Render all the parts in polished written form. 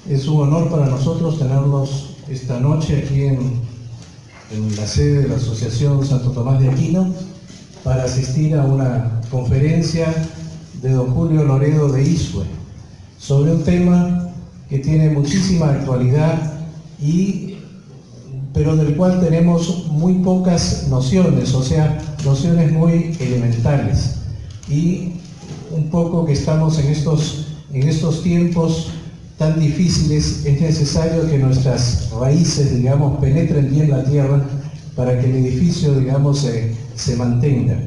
Es un honor para nosotros tenerlos esta noche aquí en la sede de la Asociación Santo Tomás de Aquino para asistir a una conferencia de don Julio Loredo de Isue sobre un tema que tiene muchísima actualidad pero del cual tenemos muy pocas nociones, o sea, nociones muy elementales. Y un poco que estamos en estos tiempos tan difíciles, es necesario que nuestras raíces, digamos, penetren bien la tierra para que el edificio, digamos, se mantenga.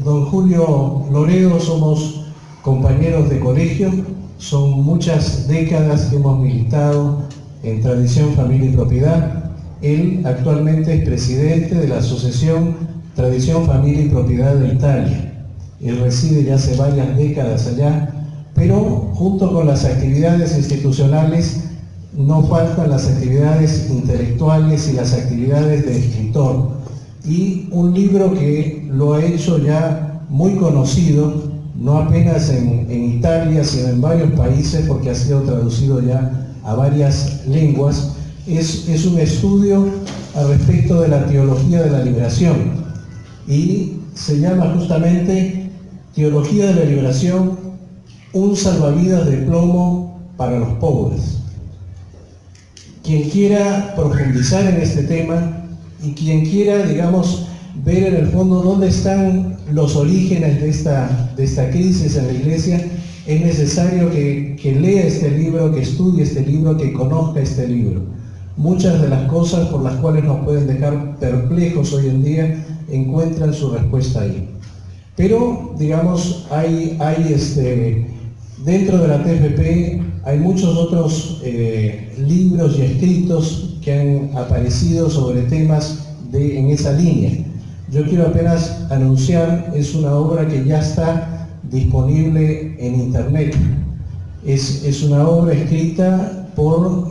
Don Julio Loredo, somos compañeros de colegio, son muchas décadas que hemos militado en Tradición, Familia y Propiedad. Él actualmente es presidente de la Asociación Tradición, Familia y Propiedad de Italia. Él reside ya hace varias décadas allá, pero junto con las actividades institucionales no faltan las actividades intelectuales y las actividades de escritor. Y un libro que lo ha hecho ya muy conocido, no apenas en Italia, sino en varios países, porque ha sido traducido ya a varias lenguas, es un estudio al respecto de la teología de la liberación. Y se llama justamente Teología de la Liberación, un salvavidas de plomo para los pobres. Quien quiera profundizar en este tema y quien quiera, digamos, ver en el fondo dónde están los orígenes de esta crisis en la Iglesia, es necesario que lea este libro, que estudie este libro, que conozca este libro. Muchas de las cosas por las cuales nos pueden dejar perplejos hoy en día encuentran su respuesta ahí. Pero, digamos, dentro de la TFP hay muchos otros libros y escritos que han aparecido sobre temas en esa línea. Yo quiero apenas anunciar, es una obra que ya está disponible en internet. Es una obra escrita por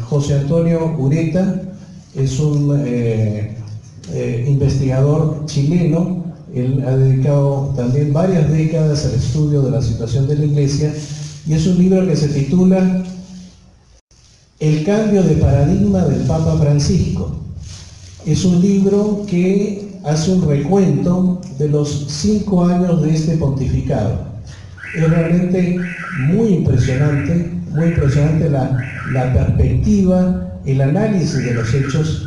José Antonio Ureta, es un investigador chileno. Él ha dedicado también varias décadas al estudio de la situación de la Iglesia y es un libro que se titula El cambio de paradigma del Papa Francisco. Es un libro que hace un recuento de los 5 años de este pontificado. Es realmente muy impresionante la perspectiva, el análisis de los hechos.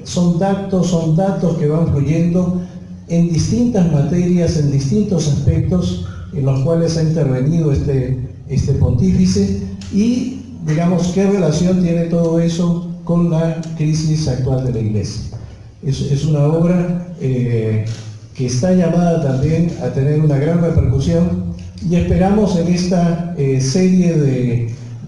Son datos que van fluyendo en distintas materias, en distintos aspectos en los cuales ha intervenido este pontífice y, digamos, qué relación tiene todo eso con la crisis actual de la Iglesia. Es una obra que está llamada también a tener una gran repercusión y esperamos en esta serie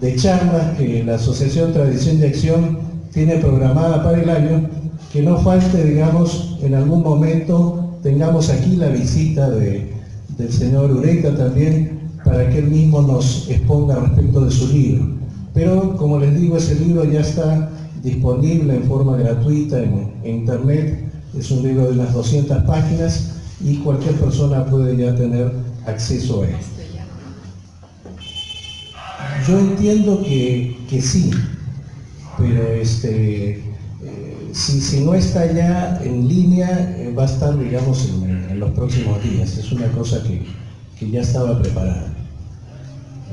de charlas que la Asociación Tradición y Acción tiene programada para el año, que no falte, digamos, en algún momento tengamos aquí la visita del señor Ureta también, para que él mismo nos exponga respecto de su libro. Pero, como les digo, ese libro ya está disponible en forma gratuita en internet. Es un libro de unas 200 páginas y cualquier persona puede ya tener acceso a él. Yo entiendo que sí, pero si no está ya en línea, va a estar, digamos, en los próximos días. Es una cosa que ya estaba preparada,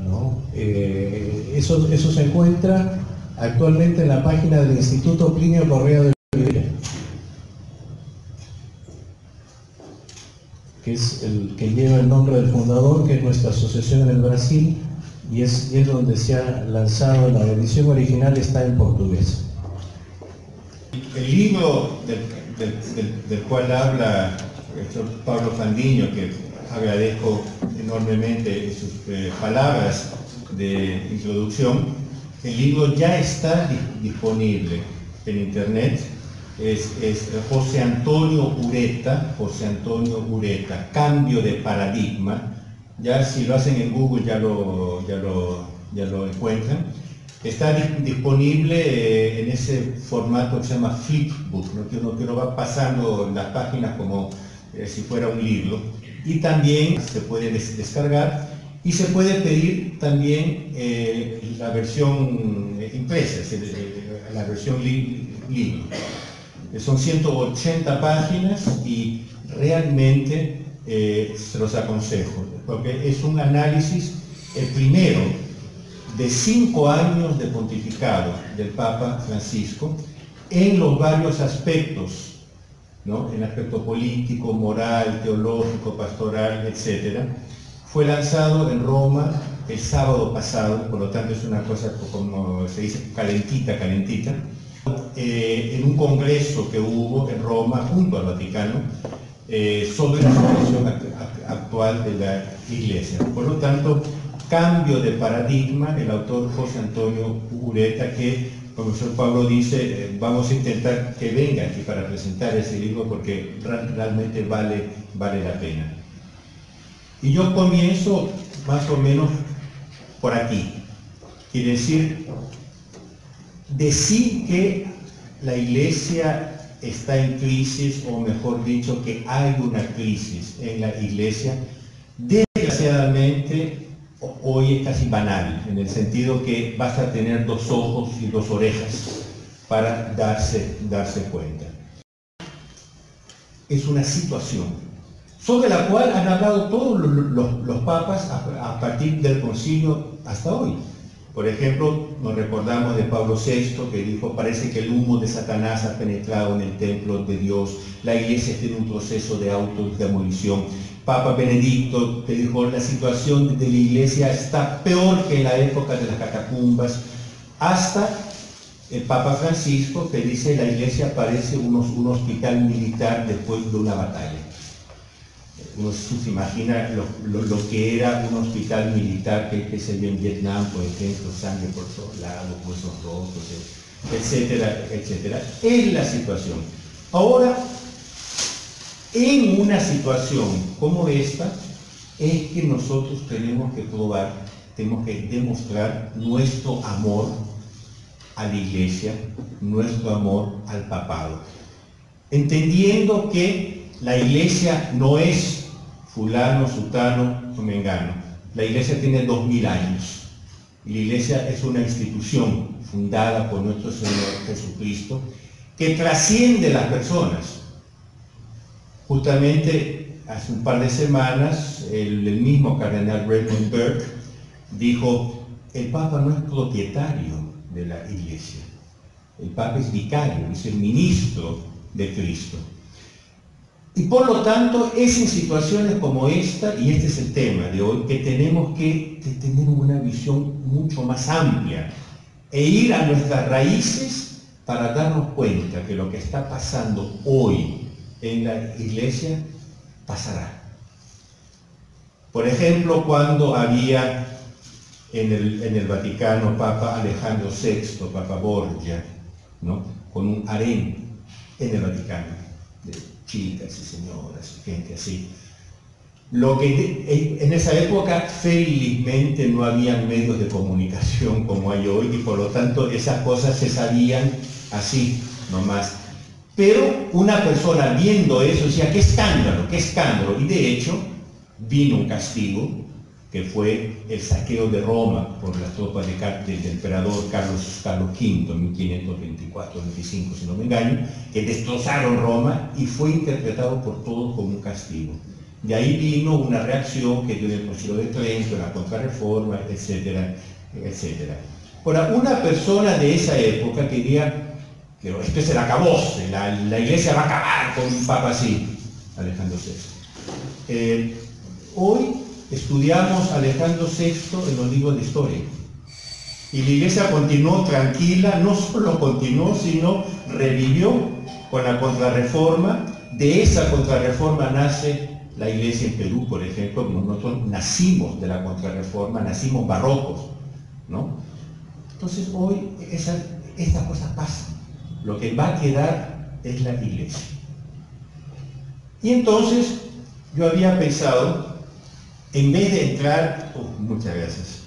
¿no? Eso se encuentra actualmente en la página del Instituto Plinio Correa de Oliveira, que es el que lleva el nombre del fundador, que es nuestra asociación en el Brasil, y es donde se ha lanzado. La edición original está en portugués. El libro del cual habla el doctor Pablo Fandiño, que agradezco enormemente sus palabras de introducción, el libro ya está disponible en internet. Es José Antonio Ureta, Cambio de Paradigma. Ya si lo hacen en Google ya lo encuentran. Está disponible en ese formato que se llama flipbook, ¿no? que uno va pasando las páginas como si fuera un libro. Y también se puede descargar y se puede pedir también la versión impresa, es decir, la versión libro. Son 180 páginas y realmente se los aconsejo, porque es un análisis, el primero, de 5 años de pontificado del Papa Francisco en los varios aspectos, ¿no? En el aspecto político, moral, teológico, pastoral, etc. Fue lanzado en Roma el sábado pasado, por lo tanto es una cosa, como se dice, calentita, calentita, en un congreso que hubo en Roma junto al Vaticano sobre la situación actual de la Iglesia. Por lo tanto, cambio de paradigma, el autor José Antonio Ureta, que el profesor Pablo dice, vamos a intentar que venga aquí para presentar ese libro porque realmente vale la pena. Y yo comienzo más o menos por aquí. Quiere decir que la Iglesia está en crisis, o mejor dicho, que hay una crisis en la Iglesia, desgraciadamente hoy es casi banal, en el sentido que basta tener 2 ojos y 2 orejas para darse cuenta. Es una situación sobre la cual han hablado todos los papas a partir del concilio hasta hoy. Por ejemplo, nos recordamos de Pablo VI, que dijo, parece que el humo de Satanás ha penetrado en el templo de Dios, la Iglesia está en un proceso de autodemolición. Papa Benedicto, que dijo, la situación de la Iglesia está peor que en la época de las catacumbas, hasta el Papa Francisco, que dice, la Iglesia parece un hospital militar después de una batalla. Uno se imagina lo que era un hospital militar que se vio en Vietnam, por ejemplo, sangre por todos lados, huesos rotos, etcétera, etcétera. Es la situación. Ahora, en una situación como esta, es que nosotros tenemos que probar, tenemos que demostrar nuestro amor a la Iglesia, nuestro amor al papado. Entendiendo que la Iglesia no es fulano, sutano o mengano. La Iglesia tiene 2000 años. Y la Iglesia es una institución fundada por nuestro Señor Jesucristo que trasciende las personas. Justamente hace un par de semanas el mismo cardenal Raymond Burke dijo, el Papa no es propietario de la Iglesia. El Papa es vicario, es el ministro de Cristo. Y por lo tanto, es en situaciones como esta, y este es el tema de hoy, que tenemos que tener una visión mucho más amplia e ir a nuestras raíces para darnos cuenta que lo que está pasando hoy en la Iglesia pasará. Por ejemplo, cuando había en el Vaticano Papa Alejandro VI, Papa Borgia, ¿no? Con un harén en el Vaticano, de chicas y señoras, gente así. Lo que en esa época felizmente no había medios de comunicación como hay hoy y por lo tanto esas cosas se sabían así nomás. Pero una persona viendo eso decía, qué escándalo, y de hecho vino un castigo que fue el saqueo de Roma por las tropas del emperador Carlos V en 1524-25, si no me engaño, que destrozaron Roma y fue interpretado por todos como un castigo. De ahí vino una reacción que dio el Concilio de Trento, la Contrarreforma, etcétera, etcétera. Ahora, una persona de esa época quería, pero esto es el acabose, la Iglesia va a acabar con un papa así, Alejandro VI. Hoy estudiamos a Alejandro VI en los libros de historia. Y la Iglesia continuó tranquila, no solo continuó, sino revivió con la Contrarreforma. De esa Contrarreforma nace la Iglesia en Perú, por ejemplo. Nosotros nacimos de la Contrarreforma, nacimos barrocos, ¿no? Entonces hoy estas cosas pasan. Lo que va a quedar es la Iglesia. Y entonces yo había pensado, en vez de entrar, muchas gracias,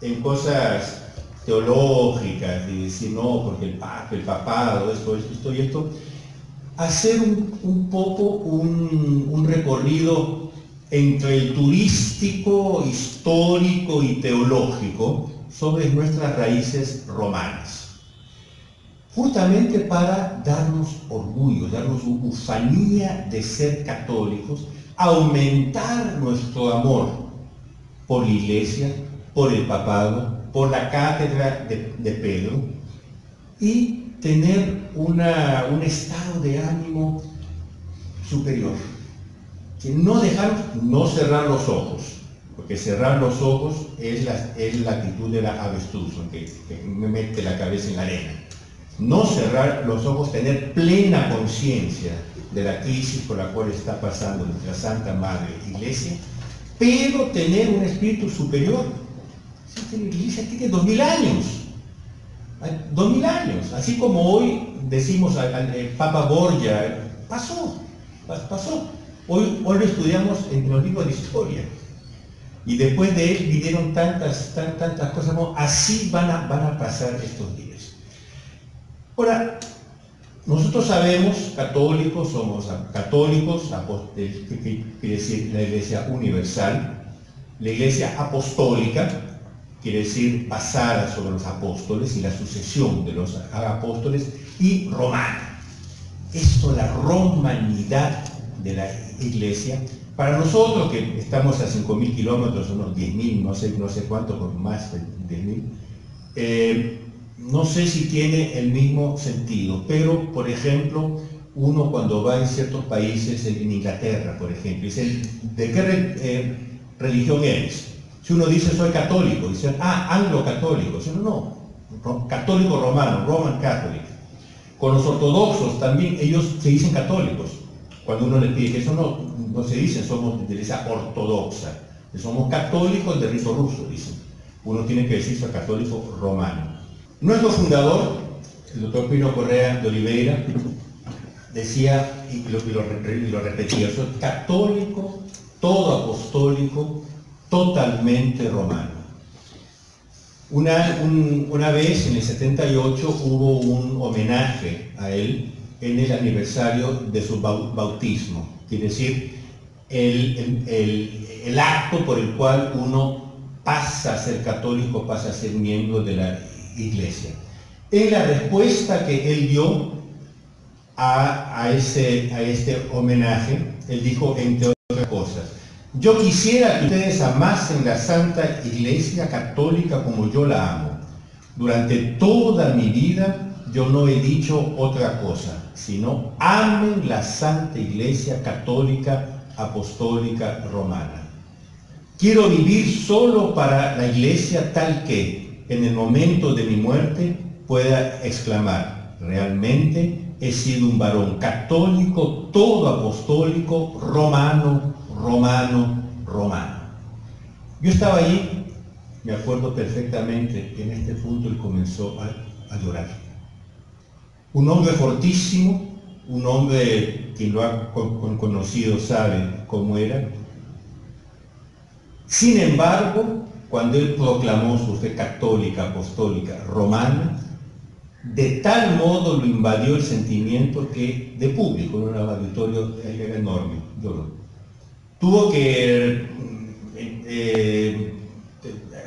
en cosas teológicas y decir no, porque el Papa, el papado, esto y esto, hacer un poco un recorrido entre el turístico, histórico y teológico sobre nuestras raíces romanas. Justamente para darnos orgullo, darnos ufanía de ser católicos, aumentar nuestro amor por la Iglesia, por el papado, por la cátedra de Pedro, y tener un estado de ánimo superior. No cerrar los ojos, porque cerrar los ojos es la actitud de la avestruz, que me mete la cabeza en la arena. No cerrar los ojos, tener plena conciencia de la crisis por la cual está pasando nuestra Santa Madre Iglesia, pero tener un espíritu superior. La Iglesia tiene 2000 años. 2000 años. Así como hoy decimos al Papa Borgia, pasó. Hoy lo estudiamos en los libros de historia. Y después de él vinieron tantas cosas. Así van a pasar estos días. Ahora, nosotros sabemos, católicos, somos católicos, que quiere decir la Iglesia universal, la Iglesia apostólica, quiere decir basada sobre los apóstoles y la sucesión de los apóstoles, y romana. Esto, la romanidad de la Iglesia, para nosotros que estamos a 5.000 kilómetros, unos 10.000, no sé cuánto, con más de 10.000, no sé si tiene el mismo sentido, pero, por ejemplo, uno cuando va en ciertos países, en Inglaterra, por ejemplo, dice, ¿de qué religión eres? Si uno dice, soy católico, dicen, anglo-católico. Si no, católico romano, Roman Catholic. Con los ortodoxos también, ellos se dicen católicos. Cuando uno les pide que eso no se dice, somos de iglesia ortodoxa. Somos católicos de rito ruso, dicen. Uno tiene que decir, soy católico romano. Nuestro fundador, el doctor Pino Correa de Oliveira, decía, y lo repetía, soy católico, todo apostólico, totalmente romano. Una vez, en el 78, hubo un homenaje a él en el aniversario de su bautismo, quiere decir, el acto por el cual uno pasa a ser católico, pasa a ser miembro de la Iglesia. En la respuesta que él dio a este homenaje, él dijo, entre otras cosas, yo quisiera que ustedes amasen la Santa Iglesia Católica como yo la amo. Durante toda mi vida yo no he dicho otra cosa, sino amen la Santa Iglesia Católica Apostólica Romana. Quiero vivir solo para la Iglesia tal que, en el momento de mi muerte, pueda exclamar, realmente he sido un varón católico, todo apostólico, romano. Yo estaba allí, me acuerdo perfectamente que en este punto él comenzó a llorar. Un hombre fortísimo, un hombre, quien lo ha conocido sabe cómo era. Sin embargo, cuando él proclamó su fe católica, apostólica, romana, de tal modo lo invadió el sentimiento que, de público, en un auditorio era enorme, lloró. Tuvo que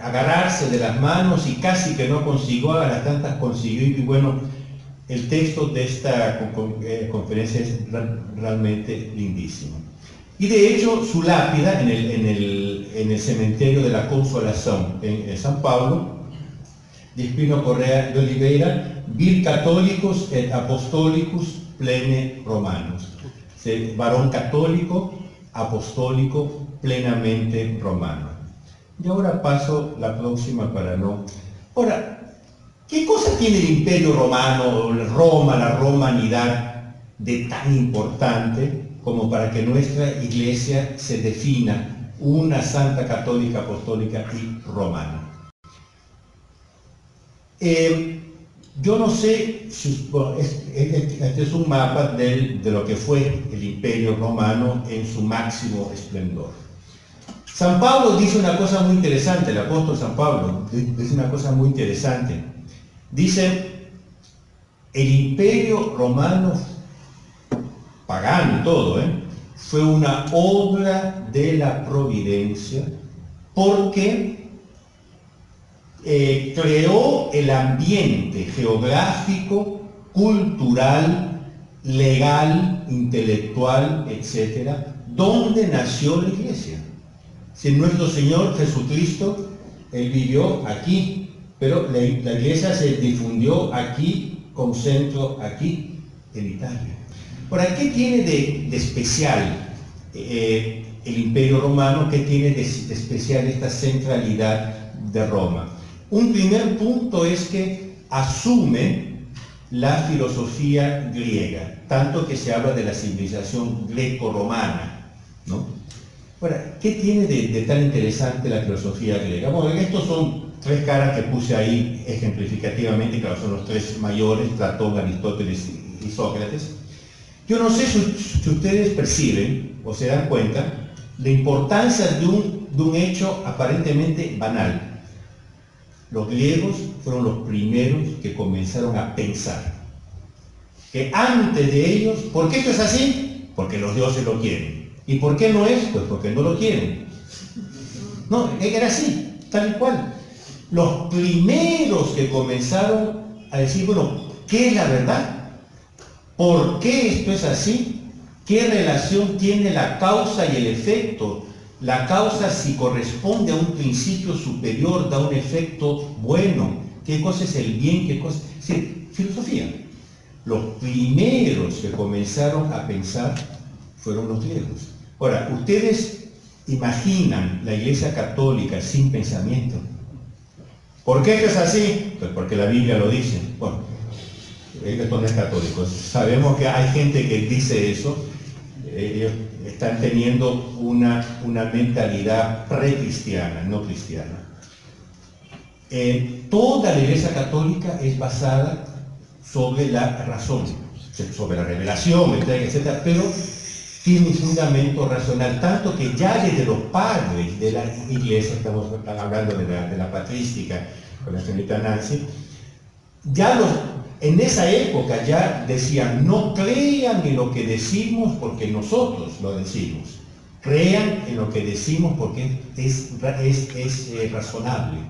agarrarse de las manos y casi que no consiguió, a las tantas consiguió, y bueno, el texto de esta conferencia es realmente lindísimo. Y de hecho, su lápida en el cementerio de la Consolación en San Paulo, de Pino Correa de Oliveira, vir católicos et apostolicus plene romanos. Varón católico, apostólico, plenamente romano. Y ahora paso la próxima para no... Ahora, ¿qué cosa tiene el Imperio Romano, Roma, la romanidad, de tan importante como para que nuestra Iglesia se defina una santa católica, apostólica y romana? Yo no sé, este es un mapa de lo que fue el Imperio Romano en su máximo esplendor. San Pablo dice una cosa muy interesante, el apóstol San Pablo dice una cosa muy interesante. Dice, el Imperio Romano, pagano y todo, fue una obra de la providencia, porque creó el ambiente geográfico, cultural, legal, intelectual, etcétera, donde nació la iglesia. Si nuestro Señor Jesucristo, Él vivió aquí, pero la iglesia se difundió aquí, con centro aquí, en Italia. Ahora, ¿qué tiene de especial el Imperio Romano? ¿Qué tiene de especial esta centralidad de Roma? Un primer punto es que asume la filosofía griega, tanto que se habla de la civilización greco-romana, ¿no? Ahora, ¿qué tiene de tan interesante la filosofía griega? Bueno, estos son tres caras que puse ahí ejemplificativamente, claro, son los tres mayores, Platón, Aristóteles y Sócrates. Yo no sé si ustedes perciben o se dan cuenta la importancia de un hecho aparentemente banal. Los griegos fueron los primeros que comenzaron a pensar. Que antes de ellos, ¿por qué esto es así? Porque los dioses lo quieren. ¿Y por qué no es? Pues porque no lo quieren. No, era así, tal y cual. Los primeros que comenzaron a decir, bueno, ¿qué es la verdad? ¿Por qué esto es así? ¿Qué relación tiene la causa y el efecto? La causa, si corresponde a un principio superior, da un efecto bueno. ¿Qué cosa es el bien? ¿Qué cosa? Sí, filosofía. Los primeros que comenzaron a pensar fueron los griegos. Ahora, ¿ustedes imaginan la Iglesia Católica sin pensamiento? ¿Por qué es así? Pues porque la Biblia lo dice. Bueno, esto no es católico. Sabemos que hay gente que dice eso. Ellos están teniendo una mentalidad precristiana, no cristiana. Toda la Iglesia Católica es basada sobre la razón, sobre la revelación, etcétera, etcétera, pero tiene un fundamento racional, tanto que ya desde los padres de la Iglesia, estamos hablando de la patrística con la señorita Nancy, ya en esa época ya decían, no crean en lo que decimos porque nosotros lo decimos, crean en lo que decimos porque es razonable.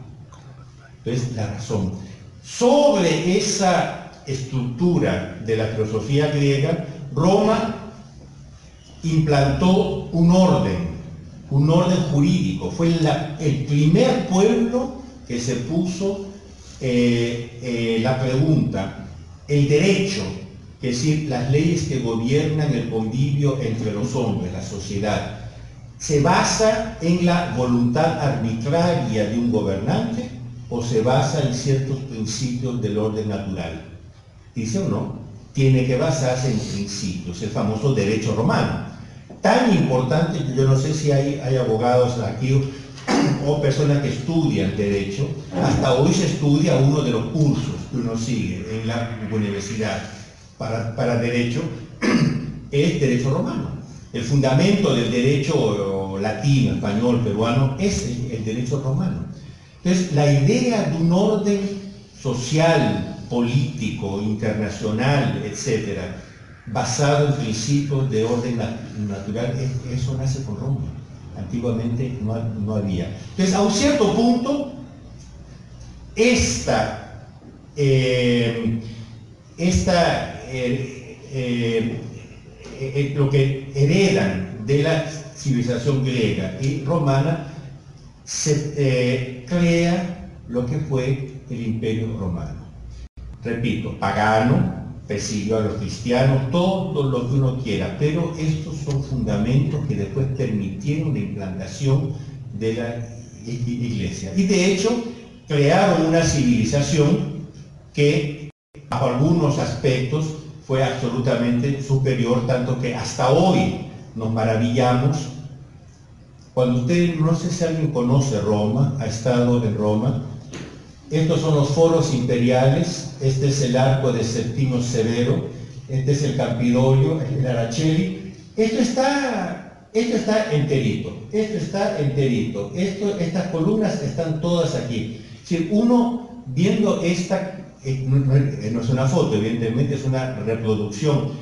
Entonces, la razón. Sobre esa estructura de la filosofía griega, Roma implantó un orden jurídico. Fue el primer pueblo que se puso la pregunta, el derecho, es decir, las leyes que gobiernan el convivio entre los hombres, la sociedad, ¿se basa en la voluntad arbitraria de un gobernante o se basa en ciertos principios del orden natural? Dice o no, tiene que basarse en principios, el famoso derecho romano. Tan importante que yo no sé si hay abogados aquí o personas que estudian derecho, hasta hoy se estudia uno de los cursos que uno sigue en la universidad para derecho, es derecho romano. El fundamento del derecho latino, español, peruano, es el derecho romano. Entonces, la idea de un orden social, político, internacional, etcétera, basado en principios de orden natural, eso nace con Roma. Antiguamente no había. Entonces, a un cierto punto, lo que heredan de la civilización griega y romana, se crea lo que fue el Imperio Romano. Repito, pagano, persiguió a los cristianos, todo lo que uno quiera, pero estos son fundamentos que después permitieron la implantación de la iglesia. Y de hecho, crearon una civilización que, bajo algunos aspectos, fue absolutamente superior, tanto que hasta hoy nos maravillamos. Cuando usted, no sé si alguien conoce Roma, ha estado en Roma, estos son los foros imperiales, este es el arco de Septimio Severo, este es el Campidoglio, el Araceli. Esto está enterito, estas columnas están todas aquí. Si uno viendo esta, no es una foto, evidentemente es una reproducción,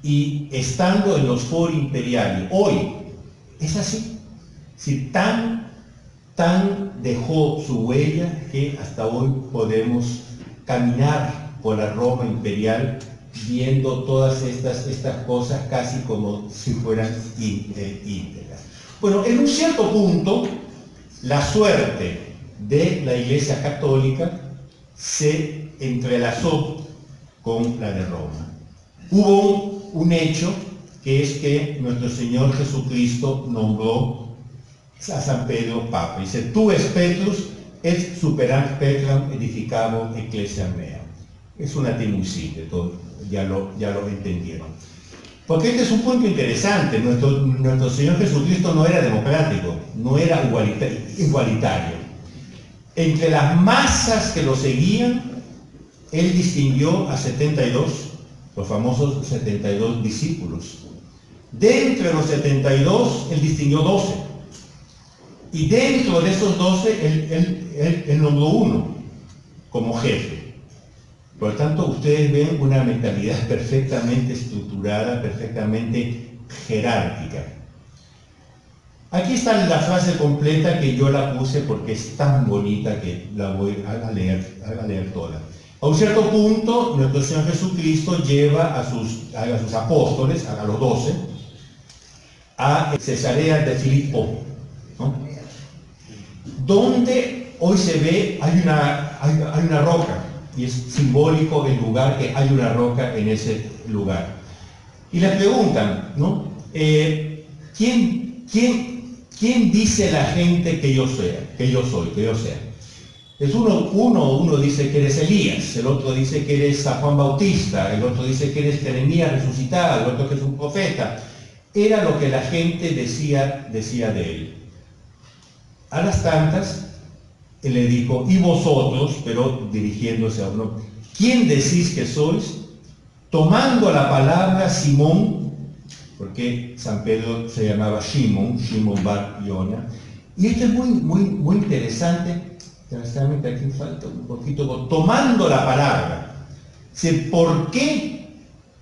y estando en los fori imperiali. Hoy es así. Si tan dejó su huella que hasta hoy podemos caminar por la Roma imperial viendo todas estas cosas casi como si fueran íntegras. Bueno, en un cierto punto, la suerte de la Iglesia Católica se entrelazó con la de Roma. Hubo un hecho que es que nuestro Señor Jesucristo nombró a San Pedro Papa. Dice, tu es Petrus, et superam Petram edificamos ecclesiam mea. Es un latín muy simple, todo, ya lo entendieron. Porque este es un punto interesante. Nuestro Señor Jesucristo no era democrático, no era igualitario. Entre las masas que lo seguían, Él distinguió a 72, los famosos 72 discípulos. De entre los 72, Él distinguió 12. Y dentro de esos 12, él nombró uno como jefe. Por lo tanto, ustedes ven una mentalidad perfectamente estructurada, perfectamente jerárquica. Aquí está la frase completa que yo la puse porque es tan bonita que la voy a leer toda. A un cierto punto, nuestro Señor Jesucristo lleva a sus apóstoles, a los 12, a Cesarea de Filipo, ¿no? Donde hoy se ve, hay una roca, y es simbólico el lugar que hay una roca en ese lugar. Y le preguntan, ¿no? ¿Quién dice la gente que yo sea? Es uno dice que eres Elías, el otro dice que eres San Juan Bautista, el otro dice que eres Jeremías resucitado, el otro que es un profeta. Era lo que la gente decía de él. A las tantas, él le dijo, y vosotros, pero dirigiéndose a uno, ¿quién decís que sois? Tomando la palabra Simón, porque San Pedro se llamaba Shimon Bar Iona, y esto es muy interesante, desgraciadamente aquí falta un poquito, tomando la palabra. ¿Por qué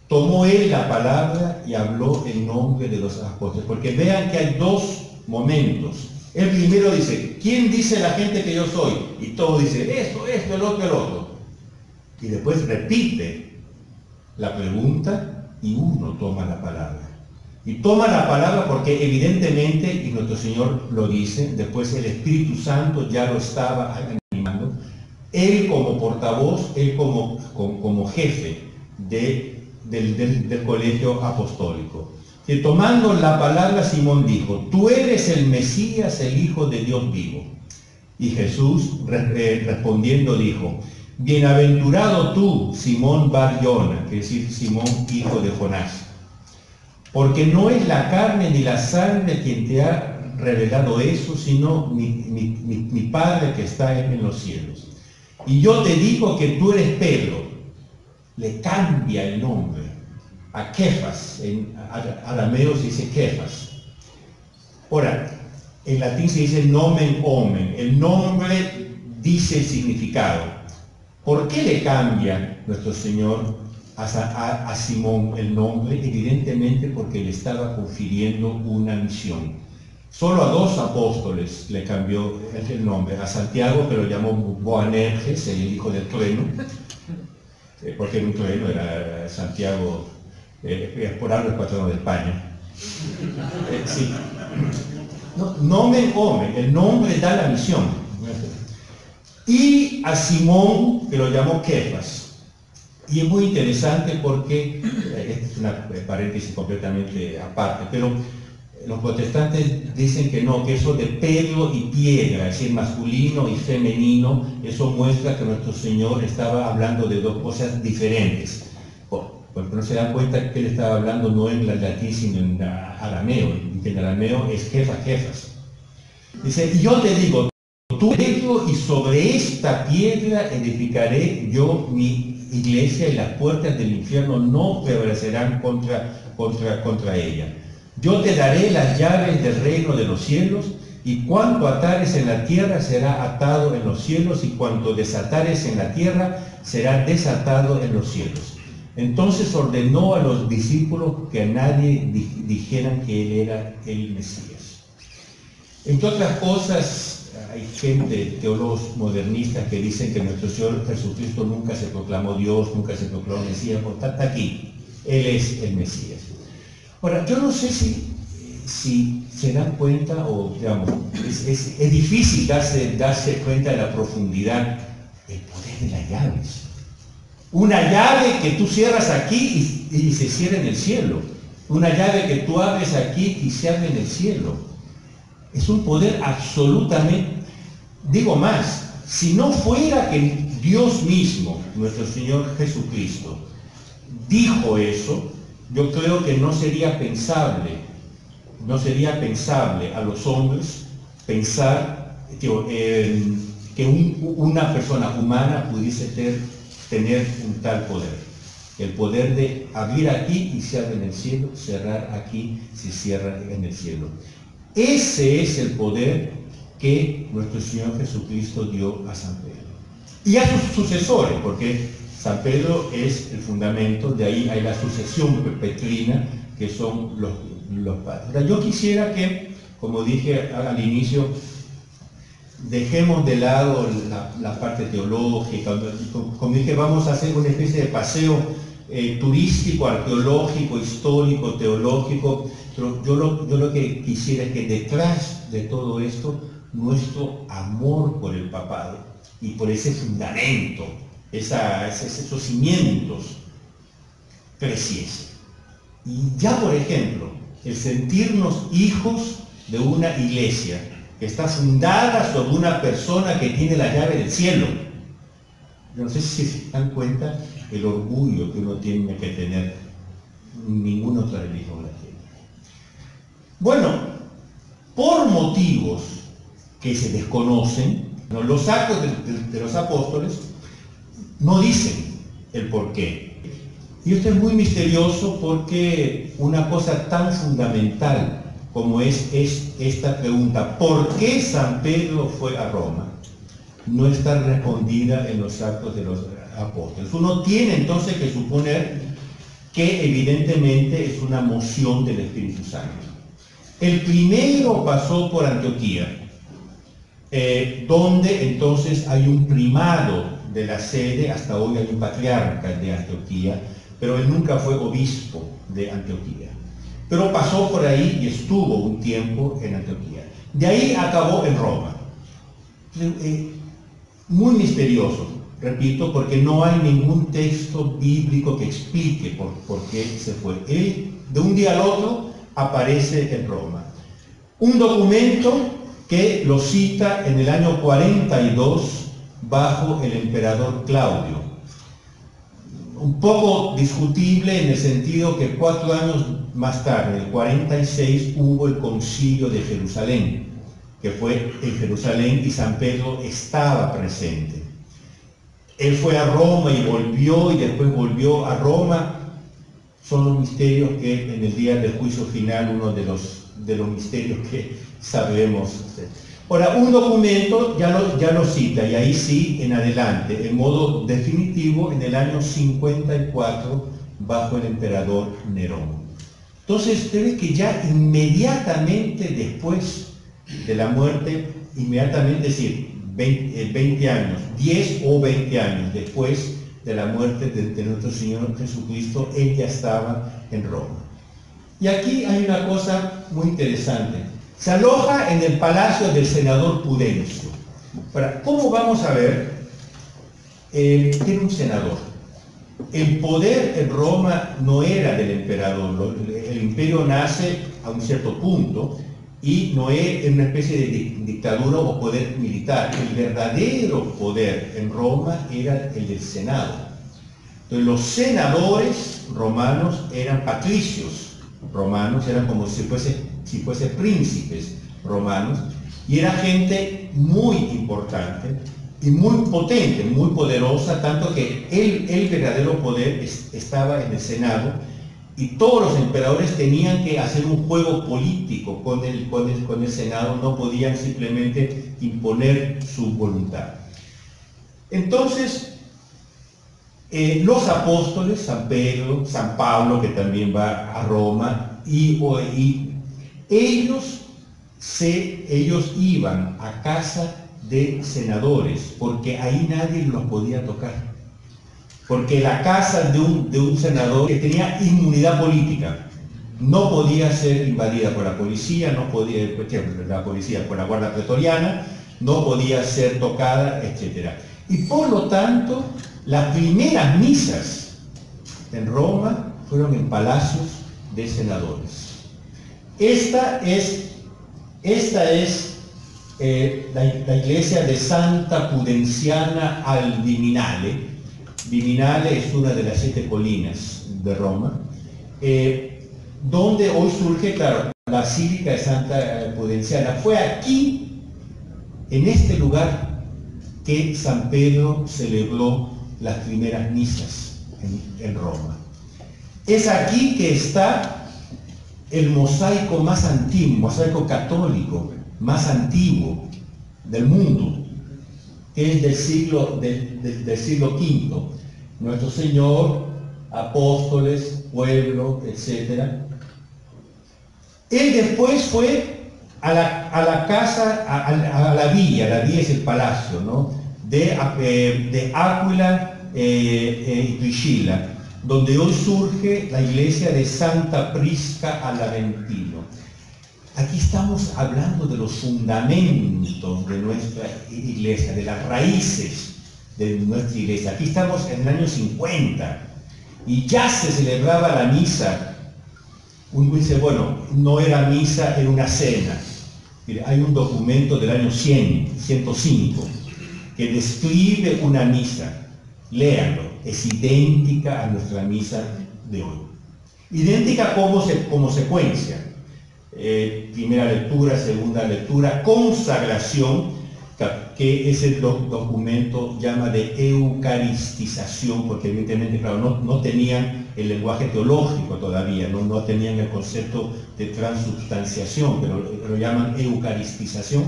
tomó él la palabra y habló en nombre de los apóstoles? Porque vean que hay dos momentos. El primero dice, ¿quién dice la gente que yo soy? Y todos dicen, esto, el otro. Y después repite la pregunta y uno toma la palabra. Y toma la palabra porque evidentemente, y nuestro Señor lo dice, después el Espíritu Santo ya lo estaba animando, él como portavoz, él como jefe del colegio apostólico. Y tomando la palabra, Simón dijo, tú eres el Mesías, el Hijo de Dios vivo. Y Jesús respondiendo dijo, bienaventurado tú, Simón Bar Iona, que es decir, Simón, hijo de Jonás, porque no es la carne ni la sangre quien te ha revelado eso, sino mi Padre que está en los cielos. Y yo te digo que tú eres Pedro. Le cambia el nombre a Kefas, en arameo se dice Kefas. Ahora, en latín se dice nomen omen, el nombre dice el significado. ¿Por qué le cambia nuestro Señor a Simón el nombre? Evidentemente porque le estaba confiriendo una misión. Solo a 2 apóstoles le cambió el nombre, a Santiago que lo llamó Boanerges, el hijo del trueno, porque era un trueno, era Santiago, por algo el patrono de España. Sí. No, nomen omen, el nombre da la misión. Y a Simón, que lo llamó Kefas. Y es muy interesante porque, es una paréntesis completamente aparte, pero los protestantes dicen que no, que eso de Pedro y piedra, es decir, masculino y femenino, eso muestra que nuestro Señor estaba hablando de 2 cosas diferentes. Porque no se dan cuenta que él estaba hablando no en latín, sino en arameo, que en arameo es Kefas. Dice, y yo te digo, tú Pedro, y sobre esta piedra edificaré yo mi iglesia, y las puertas del infierno no prevalecerán contra ella. Yo te daré las llaves del reino de los cielos, y cuanto atares en la tierra será atado en los cielos, y cuanto desatares en la tierra será desatado en los cielos. Entonces ordenó a los discípulos que a nadie dijeran que él era el Mesías. Entre otras cosas, hay gente, teólogos modernistas, que dicen que nuestro Señor Jesucristo nunca se proclamó Dios, nunca se proclamó Mesías, por tanto aquí, Él es el Mesías. Ahora, yo no sé si se dan cuenta, o digamos, es difícil darse cuenta de la profundidad, el poder de las llaves. Una llave que tú cierras aquí y se cierra en el cielo. Una llave que tú abres aquí y se abre en el cielo. Es un poder absolutamente, digo más, si no fuera que Dios mismo, nuestro Señor Jesucristo, dijo eso, yo creo que no sería pensable a los hombres pensar que una persona humana pudiese tener un tal poder. El poder de abrir aquí y se abre en el cielo, cerrar aquí, se cierra en el cielo. Ese es el poder que nuestro Señor Jesucristo dio a San Pedro. Y a sus sucesores, porque San Pedro es el fundamento, de ahí hay la sucesión petrina, que son los padres. Ahora, yo quisiera que, como dije al inicio, dejemos de lado la parte teológica. Como dije, vamos a hacer una especie de paseo turístico, arqueológico, histórico, teológico. Pero yo lo que quisiera es que detrás de todo esto, nuestro amor por el papado y por ese fundamento, esos cimientos, creciese. Y ya, por ejemplo, el sentirnos hijos de una iglesia que está fundada sobre una persona que tiene la llave del cielo. Yo no sé si se dan cuenta el orgullo que uno tiene que tener. Ninguna otra religión la tiene. Bueno, por motivos que se desconocen, ¿no? Los actos de los apóstoles no dicen el porqué. Y esto es muy misterioso porque una cosa tan fundamental como es esta pregunta, ¿por qué San Pedro fue a Roma?, no está respondida en los actos de los apóstoles. Uno tiene entonces que suponer que evidentemente es una moción del Espíritu Santo. El primero pasó por Antioquía, donde entonces hay un primado de la sede, hasta hoy hay un patriarca de Antioquía, pero él nunca fue obispo de Antioquía. Pero pasó por ahí y estuvo un tiempo en Antioquía. De ahí acabó en Roma. Muy misterioso, repito, porque no hay ningún texto bíblico que explique por qué se fue. Él, de un día al otro, aparece en Roma. Un documento que lo cita en el año 42 bajo el emperador Claudio. Un poco discutible en el sentido que 4 años más tarde, en el 46, hubo el Concilio de Jerusalén, que fue en Jerusalén y San Pedro estaba presente. Él fue a Roma y volvió, y después volvió a Roma. Son los misterios que en el día del juicio final, uno de los misterios que sabemos. Ahora, un documento ya lo cita, y ahí sí, en adelante, en modo definitivo, en el año 54, bajo el emperador Nerón. Entonces, usted ve que ya inmediatamente después de la muerte, inmediatamente, es decir, 20 años, 10 o 20 años después de la muerte de nuestro Señor Jesucristo, él ya estaba en Roma. Y aquí hay una cosa muy interesante. Se aloja en el palacio del senador Pudencio. Ahora, ¿cómo vamos a ver? Tiene un senador. El poder en Roma no era del emperador. El imperio nace a un cierto punto y no es una especie de dictadura o poder militar. El verdadero poder en Roma era el del Senado. Entonces, los senadores romanos eran patricios romanos, eran como si fuese príncipes romanos, y era gente muy importante y muy potente, muy poderosa, tanto que el verdadero poder estaba en el Senado, y todos los emperadores tenían que hacer un juego político con el Senado, no podían simplemente imponer su voluntad. Entonces, Los apóstoles, San Pedro, San Pablo, que también va a Roma, y ellos iban a casa de senadores, porque ahí nadie los podía tocar. Porque la casa de un senador que tenía inmunidad política no podía ser invadida por la policía, no podía, la policía por la guardia pretoriana, no podía ser tocada, etc. Y por lo tanto, las primeras misas en Roma fueron en palacios de senadores. Esta es la iglesia de Santa Pudenciana al Viminale. Viminale es una de las 7 colinas de Roma, donde hoy surge, claro, la Basílica de Santa Pudenciana. Fue aquí, en este lugar, que San Pedro celebró las primeras misas en Roma. Es aquí que está el mosaico más antiguo, mosaico católico más antiguo del mundo, que es del siglo V. Nuestro Señor, apóstoles, pueblo, etc. Él después fue a la casa, a la villa es el palacio, ¿no?, de Áquila y Priscila, donde hoy surge la iglesia de Santa Prisca al Aventino. Aquí estamos hablando de los fundamentos de nuestra iglesia, de las raíces de nuestra iglesia. Aquí estamos en el año 50 y ya se celebraba la misa. Uno dice, bueno, no era misa, era una cena. Mire, hay un documento del año 105, que describe una misa. Léanlo, es idéntica a nuestra misa de hoy. Idéntica como secuencia. Primera lectura, segunda lectura, consagración, que ese documento llama de eucaristización, porque evidentemente, claro, no tenían el lenguaje teológico todavía, no tenían el concepto de transubstanciación, pero lo llaman eucaristización.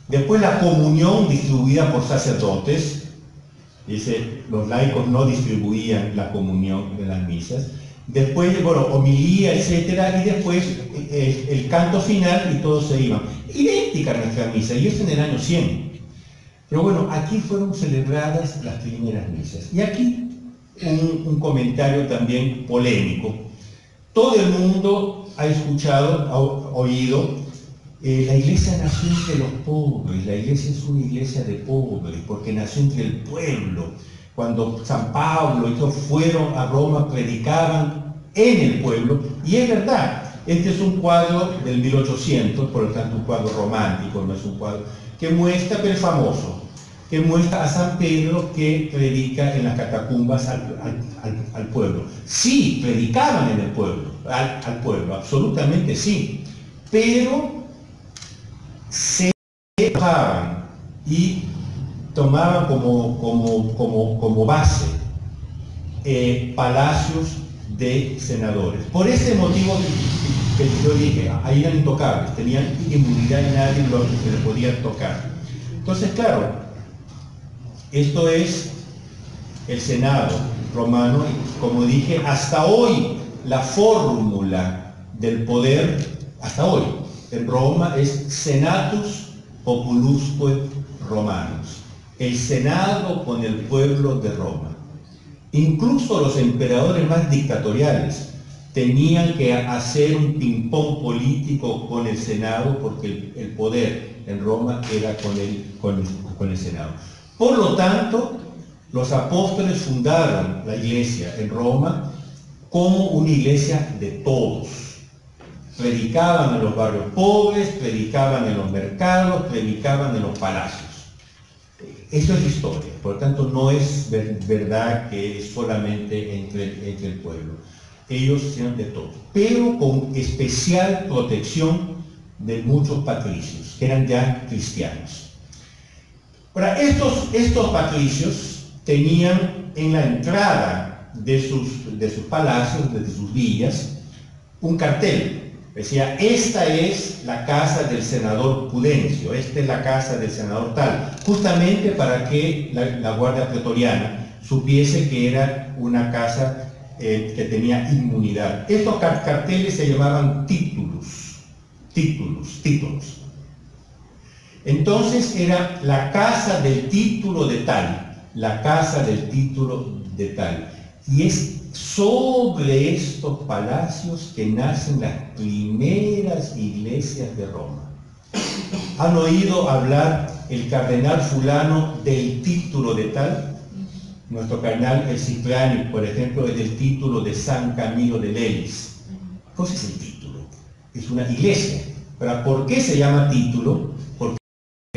Después la comunión distribuida por sacerdotes. Dice, los laicos no distribuían la comunión de las misas. Después, bueno, homilía, etcétera, y después el canto final y todos se iban. Idéntica a nuestra misa, y es en el año 100. Pero bueno, aquí fueron celebradas las primeras misas. Y aquí un comentario también polémico. Todo el mundo ha escuchado, ha oído, la iglesia nació entre los pobres, la iglesia es una iglesia de pobres, porque nació entre el pueblo. Cuando San Pablo y todos fueron a Roma, predicaban en el pueblo, y es verdad. Este es un cuadro del 1800, por lo tanto un cuadro romántico, no es un cuadro que muestra, pero es famoso, que muestra a San Pedro que predica en las catacumbas al pueblo. Sí, predicaban en el pueblo, al pueblo, absolutamente sí, pero se bajaban y tomaban como base palacios de senadores. Por ese motivo que yo dije, ahí eran intocables, tenían inmunidad y nadie se les podía tocar. Entonces, claro, esto es el Senado romano, y como dije, hasta hoy la fórmula del poder, hasta hoy, en Roma es Senatus Populusque Romanus, el Senado con el pueblo de Roma. Incluso los emperadores más dictatoriales tenían que hacer un ping-pong político con el Senado, porque el poder en Roma era con el Senado. Por lo tanto, los apóstoles fundaron la iglesia en Roma como una iglesia de todos. Predicaban en los barrios pobres, predicaban en los mercados, predicaban en los palacios. Eso es historia, por lo tanto no es verdad que es solamente entre el pueblo. Ellos hicieron de todo, pero con especial protección de muchos patricios, que eran ya cristianos. Ahora, estos patricios tenían en la entrada de sus palacios, de sus villas, un cartel. Decía, esta es la casa del senador Pudencio, esta es la casa del senador tal, justamente para que la guardia pretoriana supiese que era una casa que tenía inmunidad. Estos carteles se llamaban títulos. Entonces era la casa del título de tal, la casa del título de tal. Y es sobre estos palacios que nacen las primeras iglesias de Roma. ¿Han oído hablar el cardenal fulano del título de tal? Nuestro cardenal el Cipriani, por ejemplo, es del título de San Camilo de Lelis. ¿Qué es el título? Es una iglesia. ¿Pero por qué se llama título? Porque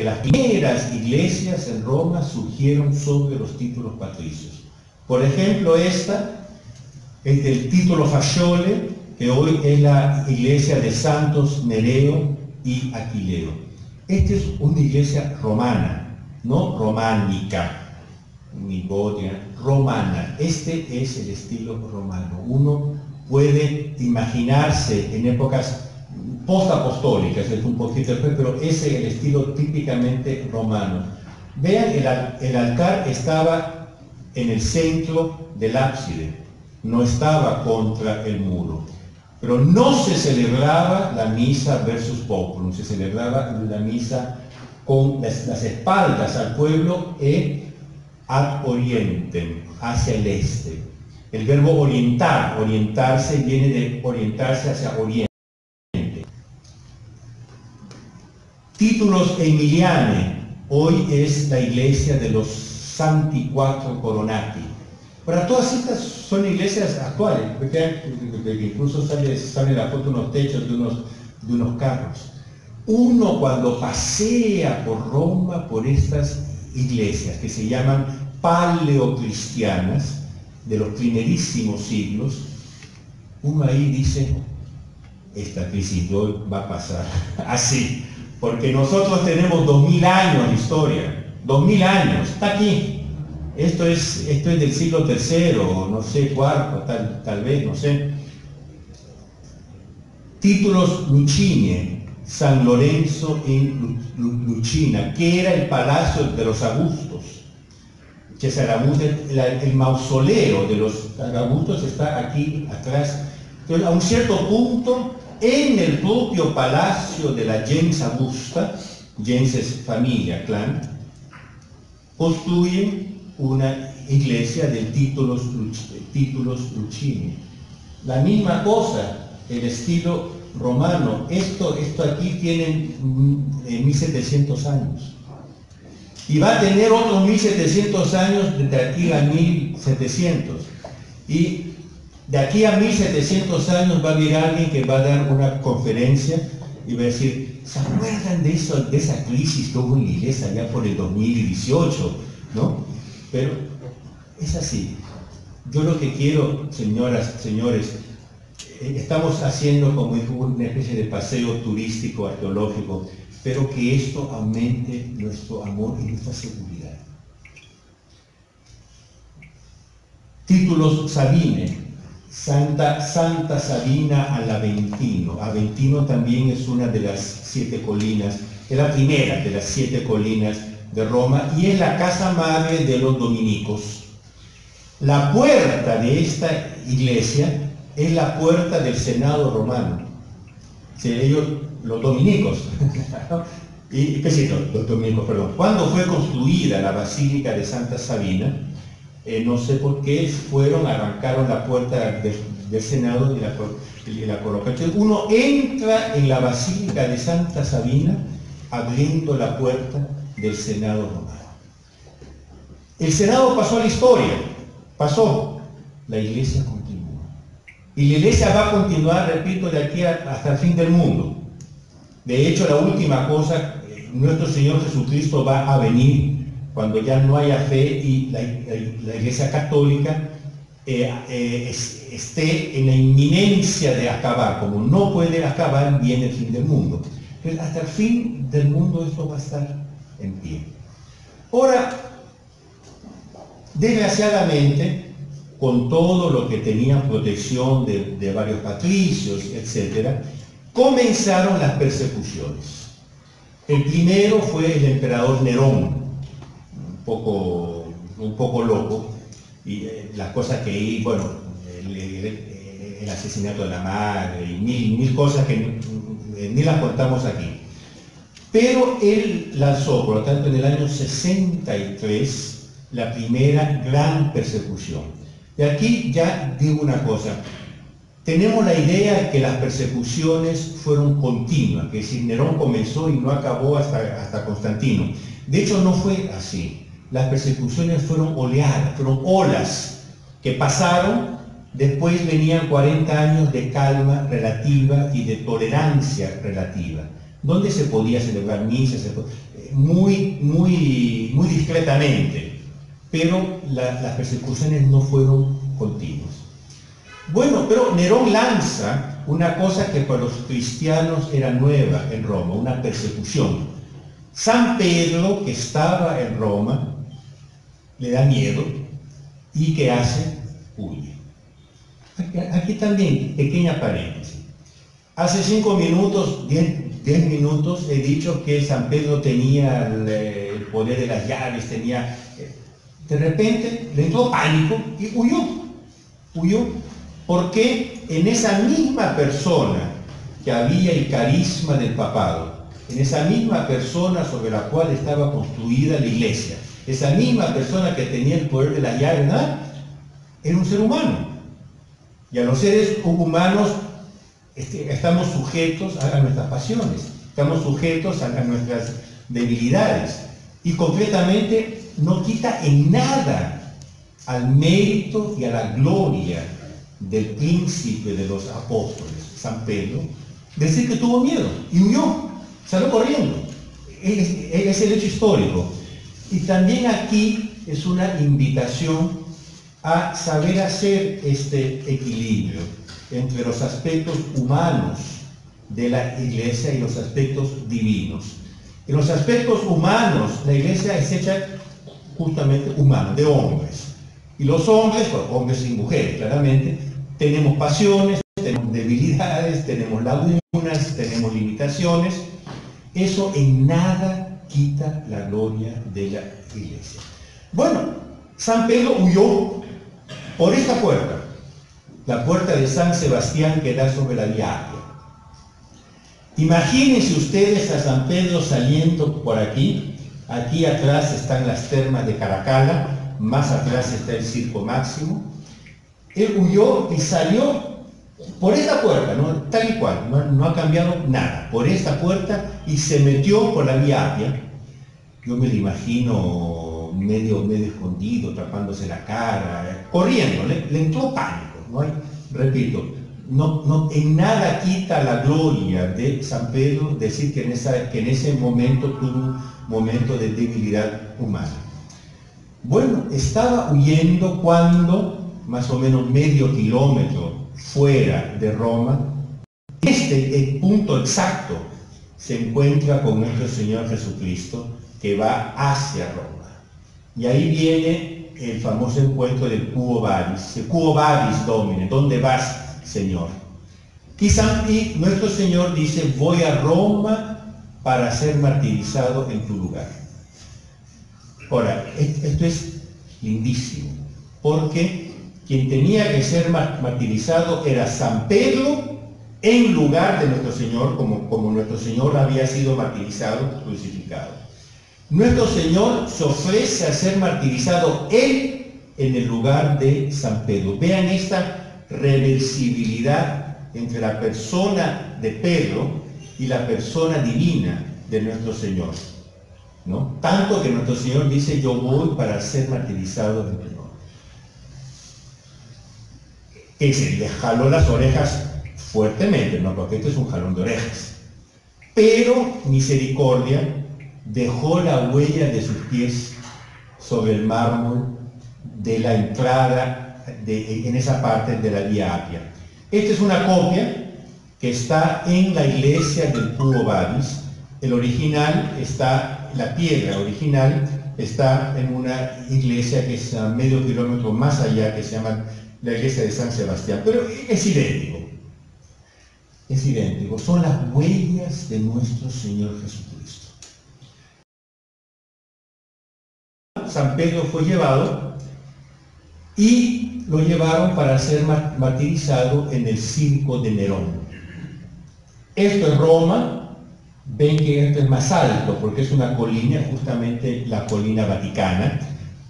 las primeras iglesias en Roma surgieron sobre los títulos patricios. Por ejemplo, esta es del título Fasciole, que hoy es la iglesia de Santos Nereo y Aquileo. Esta es una iglesia romana, no románica, ni gótica, romana. Este es el estilo romano. Uno puede imaginarse en épocas postapostólicas, es un poquito después, pero ese es el estilo típicamente romano. Vean, el altar estaba en el centro del ábside, no estaba contra el muro. Pero no se celebraba la misa versus populum, se celebraba la misa con las espaldas al pueblo e ad orientem, hacia el este. El verbo orientar, orientarse, viene de orientarse hacia oriente. Títulos Emiliani, hoy es la iglesia de los Santi Quattro Coronati. Para todas estas son iglesias actuales, porque incluso sale la foto de unos techos de unos carros. Uno cuando pasea por Roma, por estas iglesias que se llaman paleocristianas, de los primerísimos siglos, uno ahí dice, esta crisis de hoy va a pasar así, porque nosotros tenemos 2000 años de historia, 2000 años, está aquí. Esto es del siglo III, o no sé, cuarto, tal vez, no sé. Títulos Lucini, San Lorenzo en Lucina, que era el palacio de los Augustos. El mausoleo de los Augustos está aquí atrás. Entonces, a un cierto punto, en el propio palacio de la gens Augusta, gens es familia, clan, construyen una iglesia de títulos Lucini. La misma cosa, el estilo romano. Esto aquí tiene 1700 años. Y va a tener otros 1700 años desde aquí a 1700. Y de aquí a 1700 años va a haber alguien que va a dar una conferencia y va a decir, ¿se acuerdan de eso, de esa crisis que hubo en la iglesia allá por el 2018? ¿No? Pero es así. Yo lo que quiero, señoras, señores, estamos haciendo como una especie de paseo turístico, arqueológico, pero que esto aumente nuestro amor y nuestra seguridad. Títulos Sabine, Santa Sabina al Aventino. Aventino también es una de las 7 colinas, es la primera de las 7 colinas de Roma y es la casa madre de los dominicos. La puerta de esta iglesia es la puerta del Senado romano. Ellos, los dominicos, los dominicos, perdón. Cuando fue construida la Basílica de Santa Sabina, no sé por qué arrancaron la puerta del Senado y la colocaron. Entonces, uno entra en la Basílica de Santa Sabina abriendo la puerta del Senado romano. El Senado pasó a la historia, la iglesia continúa. Y la iglesia va a continuar, repito, de aquí hasta el fin del mundo. De hecho, la última cosa, nuestro Señor Jesucristo va a venir cuando ya no haya fe y la iglesia católica esté en la inminencia de acabar. Como no puede acabar, viene el fin del mundo. Entonces, hasta el fin del mundo esto va a estar en pie. Ahora, desgraciadamente, con todo lo que tenían protección de varios patricios, etc., comenzaron las persecuciones. El primero fue el emperador Nerón, un poco loco, las cosas que, bueno, el asesinato de la madre y mil cosas que ni las contamos aquí. Pero él lanzó, por lo tanto, en el año 63, la primera gran persecución. Y aquí ya digo una cosa. Tenemos la idea de que las persecuciones fueron continuas, que si Nerón comenzó y no acabó hasta Constantino. De hecho, no fue así. Las persecuciones fueron oleadas, fueron olas que pasaron, después venían 40 años de calma relativa y de tolerancia relativa, donde se podía celebrar misas, muy discretamente, pero las persecuciones no fueron continuas. Bueno, pero Nerón lanza una cosa que para los cristianos era nueva en Roma, una persecución. San Pedro, que estaba en Roma, le da miedo y ¿qué hace? Huye. Aquí también, pequeña paréntesis. Hace 5 minutos, 10 minutos, he dicho que San Pedro tenía el poder de las llaves, tenía... De repente le entró pánico y huyó. Porque en esa misma persona que había el carisma del papado, en esa misma persona sobre la cual estaba construida la iglesia, esa misma persona que tenía el poder de la llave, ¿verdad? Era un ser humano. Y a los seres humanos estamos sujetos a nuestras pasiones, estamos sujetos a nuestras debilidades. Y concretamente no quita en nada al mérito y a la gloria del príncipe de los apóstoles, San Pedro, decir que tuvo miedo y huyó, salió corriendo. Es el hecho histórico. Y también aquí es una invitación a saber hacer este equilibrio entre los aspectos humanos de la iglesia y los aspectos divinos. En los aspectos humanos, la iglesia es hecha justamente humana, de hombres. Y los hombres, hombres y mujeres, claramente, tenemos pasiones, tenemos debilidades, tenemos lagunas, tenemos limitaciones. Eso en nada quita la gloria de la iglesia. Bueno, San Pedro huyó por esta puerta, la puerta de San Sebastián que da sobre la Vía Appia. Imagínense ustedes a San Pedro saliendo por aquí. Aquí atrás están las termas de Caracalla, más atrás está el Circo Máximo. Él huyó y salió por esta puerta, ¿no? Tal y cual, no ha cambiado nada, por esta puerta, y se metió por la Vía Appia. Yo me lo imagino medio escondido, tapándose la cara, corriendo, le entró pánico, ¿no? Repito, no en nada quita la gloria de San Pedro decir que en ese momento tuvo un momento de debilidad humana. Bueno, estaba huyendo cuando, más o menos medio kilómetro fuera de Roma, el punto exacto se encuentra con nuestro Señor Jesucristo, que va hacia Roma. Y ahí viene el famoso encuentro del Quo Vadis, Quo Vadis Domine, ¿dónde vas, Señor? Y nuestro Señor dice, voy a Roma para ser martirizado en tu lugar. Ahora, esto es lindísimo, porque quien tenía que ser martirizado era San Pedro en lugar de nuestro Señor, como nuestro Señor había sido martirizado, crucificado. Nuestro Señor se ofrece a ser martirizado Él en el lugar de San Pedro. Vean esta reversibilidad entre la persona de Pedro y la persona divina de nuestro Señor, ¿no? Tanto que nuestro Señor dice, yo voy para ser martirizado en tu honor. Que se le jaló las orejas fuertemente, ¿no? Porque esto es un jalón de orejas. Pero misericordia dejó la huella de sus pies sobre el mármol de la entrada en esa parte de la Vía Appia. Esta es una copia que está en la iglesia del Quo Vadis. El original está, la piedra original está en una iglesia que es a medio kilómetro más allá, que se llama la iglesia de San Sebastián, pero es idéntico. Es idéntico, son las huellas de nuestro Señor Jesucristo. San Pedro fue llevado y lo llevaron para ser martirizado en el circo de Nerón. Esto es Roma. Ven que esto es más alto porque es una colina, justamente la colina Vaticana,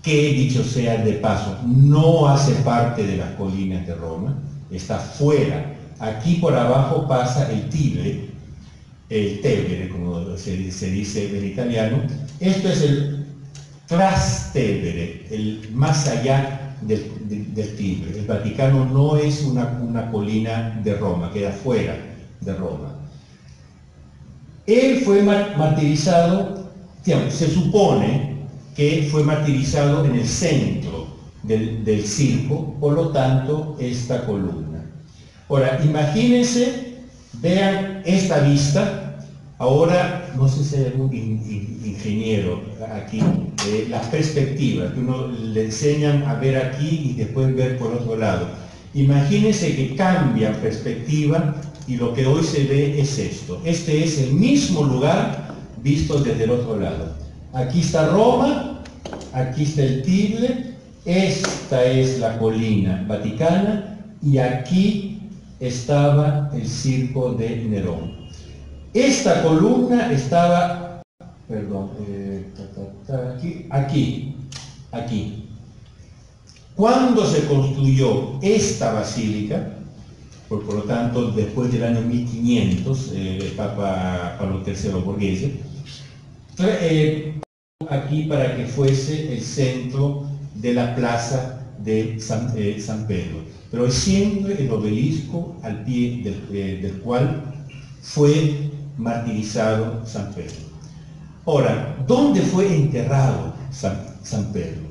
que, dicho sea de paso, no hace parte de las colinas de Roma, está fuera. Aquí por abajo pasa el Tibre, el Tevere, como se dice en italiano. Esto es el Trastevere, el más allá del Tibre. El Vaticano no es una colina de Roma, queda fuera de Roma. Él fue martirizado, digamos, se supone que fue martirizado en el centro del circo, por lo tanto, esta columna. Ahora, imagínense, vean esta vista. Ahora, no sé si hay algún ingeniero aquí, las perspectivas, que uno le enseñan a ver aquí y después ver por otro lado. Imagínense que cambia perspectiva y lo que hoy se ve es esto. Este es el mismo lugar visto desde el otro lado. Aquí está Roma, aquí está el Tibre, esta es la colina Vaticana y aquí estaba el circo de Nerón. Esta columna estaba, perdón, aquí. Cuando se construyó esta basílica, por lo tanto, después del año 1500, el Papa Pablo III Borghese, aquí para que fuese el centro de la plaza de San Pedro. Pero es siempre el obelisco al pie del cual fue martirizado San Pedro. Ahora, ¿dónde fue enterrado San Pedro?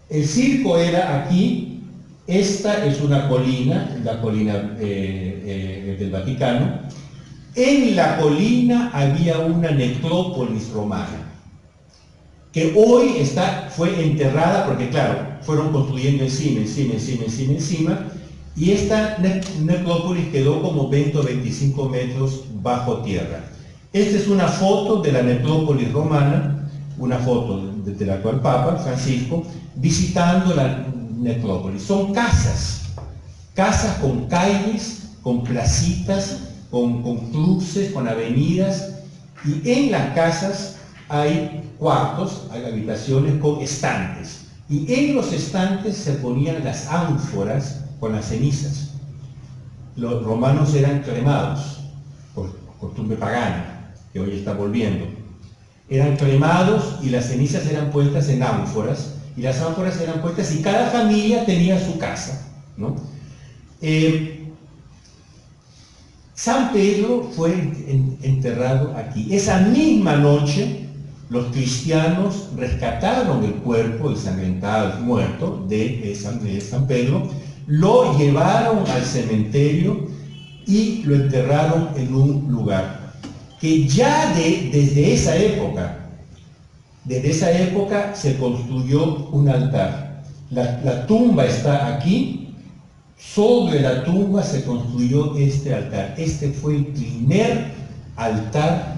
El circo era aquí. Esta es una colina, la colina del Vaticano. En la colina había una necrópolis romana, que hoy fue enterrada, porque claro, fueron construyendo encima, y esta necrópolis quedó como 20 o 25 metros bajo tierra. Esta es una foto de la necrópolis romana, una foto de la actual Papa Francisco, visitando la necrópolis. Son casas con calles, con placitas, con cruces, con avenidas, y en las casas hay cuartos, hay habitaciones con estantes, y en los estantes se ponían las ánforas con las cenizas. Los romanos eran cremados, por costumbre pagana, que hoy está volviendo. Eran cremados y las cenizas eran puestas en ánforas, y las ánforas eran puestas y cada familia tenía su casa, ¿no? San Pedro fue enterrado aquí. Esa misma noche los cristianos rescataron el cuerpo ensangrentado, muerto de San Pedro, lo llevaron al cementerio y lo enterraron en un lugar que ya desde esa época se construyó un altar. La tumba está aquí. Sobre la tumba se construyó este altar. Este fue el primer altar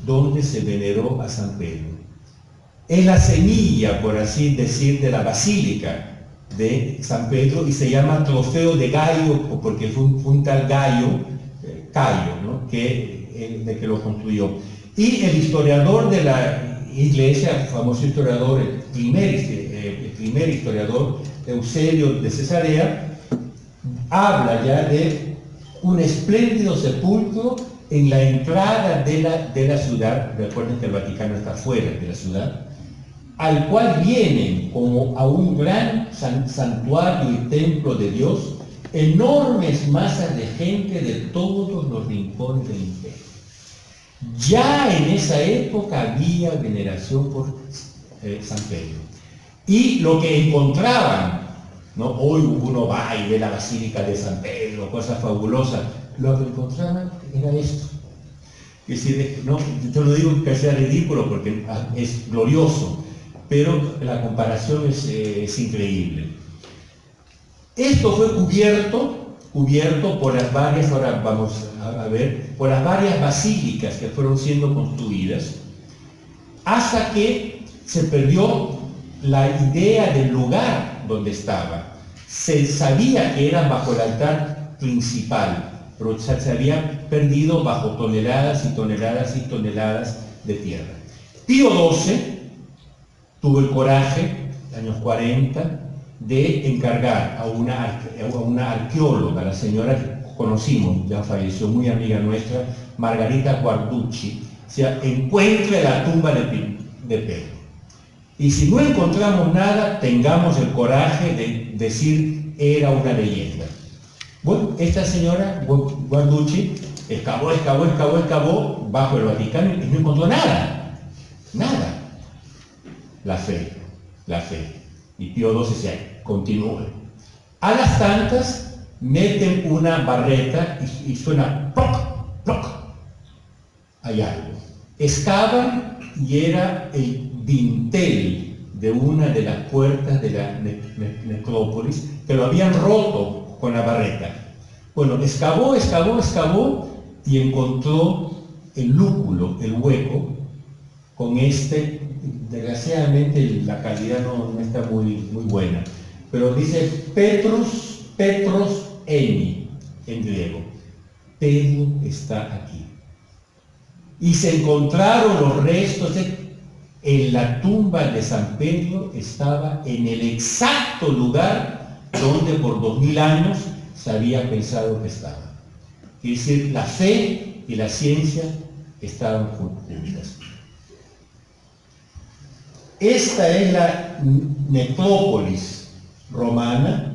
donde se veneró a San Pedro. Es la semilla, por así decir, de la basílica de San Pedro, y se llama Trofeo de Gallo porque fue un tal Gallo, ¿no? que lo construyó. Y el historiador de la iglesia, el famoso historiador, el primer historiador, Eusebio de Cesarea, habla ya de un espléndido sepulcro en la entrada de la ciudad. Recuerden que el Vaticano está fuera de la ciudad, al cual vienen como a un gran santuario y templo de Dios enormes masas de gente de todos los rincones del imperio. Ya en esa época había veneración por San Pedro. Y lo que encontraban, ¿no? Hoy uno va y ve la Basílica de San Pedro, cosas fabulosas. Lo que encontraban era esto. Es decir, no, yo no digo que sea ridículo porque es glorioso, pero la comparación es increíble. Esto fue cubierto por las varias, ahora vamos a ver, por las varias basílicas que fueron siendo construidas, hasta que se perdió la idea del lugar donde estaba. se sabía que eran bajo el altar principal, pero se había perdido bajo toneladas y toneladas y toneladas de tierra. Pío XII tuvo el coraje, años 40, de encargar a una arqueóloga, la señora que conocimos, ya falleció, muy amiga nuestra, Margarita Guarducci, o sea, encuentre la tumba de Pedro. Y si no encontramos nada, tengamos el coraje de decir era una leyenda. Bueno, esta señora Guarducci excavó bajo el Vaticano y no encontró nada. Nada. La fe. Y Pío XII decía, continúe. A las tantas, meten una barreta y suena ¡ploc! ¡Ploc! Hay algo. Excavan y era el dintel de una de las puertas de la necrópolis, que lo habían roto con la barreta. Bueno, excavó y encontró el lúculo, el hueco, con desgraciadamente la calidad no está muy buena, pero dice Petros Eni en griego. Pedro está aquí. Y se encontraron los restos en la tumba de San Pedro, estaba en el exacto lugar donde por 2000 años se había pensado que estaba. Es decir, la fe y la ciencia estaban juntas. Esta es la necrópolis romana.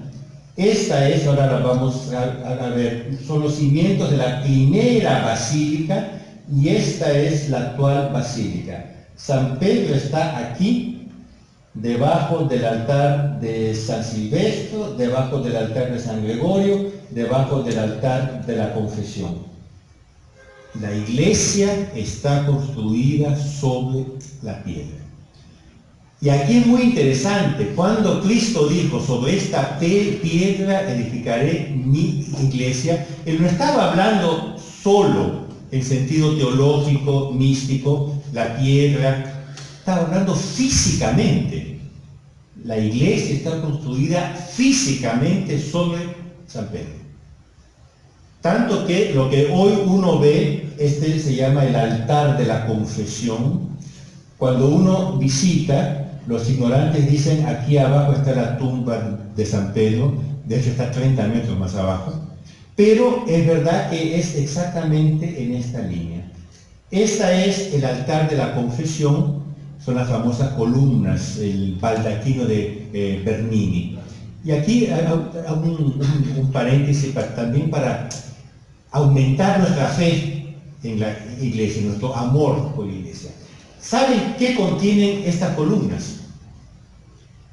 Esta es, ahora la vamos a ver, son los cimientos de la primera basílica y esta es la actual basílica. San Pedro está aquí, debajo del altar de San Silvestro, debajo del altar de San Gregorio, debajo del altar de la Confesión. La iglesia está construida sobre la piedra. Y aquí es muy interesante, cuando Cristo dijo, sobre esta piedra edificaré mi iglesia, Él no estaba hablando solo en sentido teológico, místico, la piedra, estaba hablando físicamente. La iglesia está construida físicamente sobre San Pedro. Tanto que lo que hoy uno ve, se llama el altar de la confesión. Cuando uno visita, los ignorantes dicen, aquí abajo está la tumba de San Pedro, de hecho está 30 metros más abajo, pero es verdad que es exactamente en esta línea. Esta es el altar de la confesión, son las famosas columnas, el baldaquino de Bernini. Y aquí hago un paréntesis también para aumentar nuestra fe en la iglesia, nuestro amor por la iglesia. ¿Saben qué contienen estas columnas?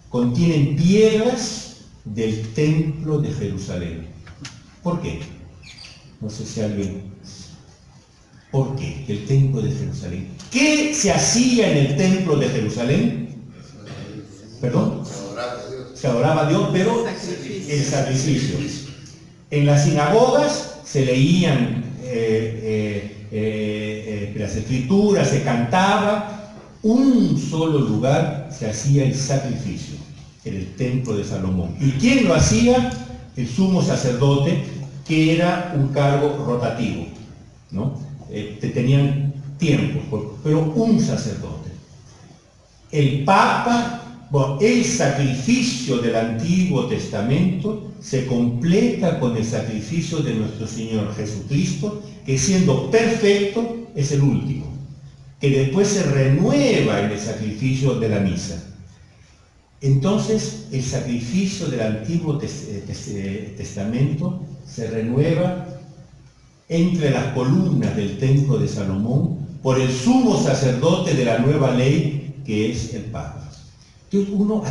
Contienen piedras del templo de Jerusalén. ¿Por qué? No sé si alguien... ¿Por qué? El templo de Jerusalén. ¿Qué se hacía en el templo de Jerusalén? ¿Perdón? Se adoraba a Dios, pero el sacrificio. En las sinagogas se leían las escrituras, se cantaba. Un solo lugar se hacía el sacrificio, en el templo de Salomón. ¿Y quién lo hacía? El sumo sacerdote, que era un cargo rotativo, ¿no? Tenían tiempos, pero un sacerdote. El Papa, bueno, el sacrificio del Antiguo Testamento se completa con el sacrificio de nuestro Señor Jesucristo, que siendo perfecto es el último, que después se renueva en el sacrificio de la misa. Entonces, el sacrificio del Antiguo Testamento se renueva entre las columnas del templo de Salomón por el sumo sacerdote de la nueva ley, que es el Papa. Entonces, uno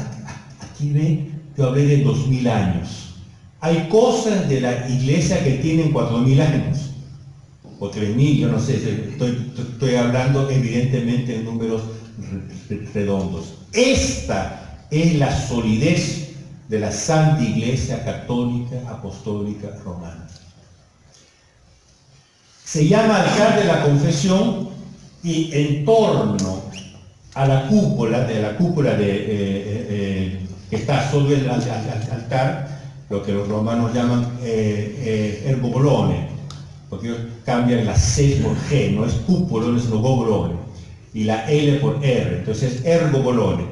aquí ve, yo hablé de 2000 años. Hay cosas de la iglesia que tienen 4000 años, o 3000, yo no sé, estoy hablando evidentemente en números redondos. Esta es la solidez de la Santa Iglesia Católica Apostólica Romana. Se llama altar de la confesión y en torno a la cúpula, que está sobre el altar, lo que los romanos llaman ergogolone, porque ellos cambian la C por G, no es cupolone, sino gogolone, y la L por R, entonces ergogolone.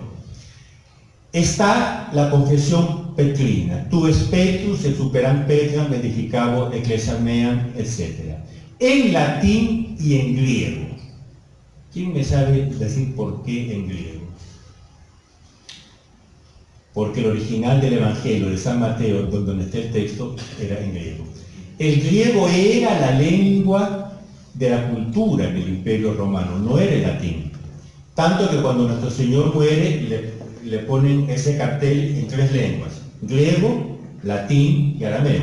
Está la confesión petrina, tu spetus et superam Petram edificabo ecclesiameam, etc. En latín y en griego. ¿Quién me sabe decir por qué en griego? Porque el original del Evangelio de San Mateo, donde está el texto, era en griego. El griego era la lengua de la cultura del Imperio Romano, no era el latín. Tanto que cuando nuestro Señor muere, le ponen ese cartel en 3 lenguas: griego, latín y arameo.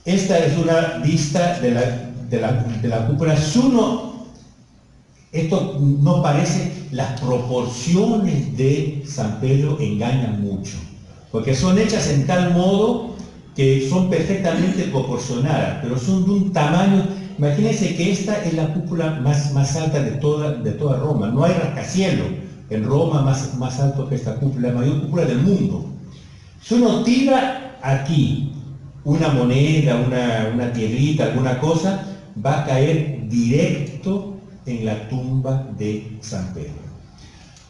Esta es una vista de la cúpula. Esto no parece, las proporciones de San Pedro engañan mucho, porque son hechas en tal modo que son perfectamente proporcionadas, pero son de un tamaño. Imagínense que esta es la cúpula más alta de toda Roma. No hay rascacielos en Roma más alto que esta cúpula, la mayor cúpula del mundo. Si uno tira aquí una moneda, una piedrita, alguna cosa, va a caer directo en la tumba de San Pedro.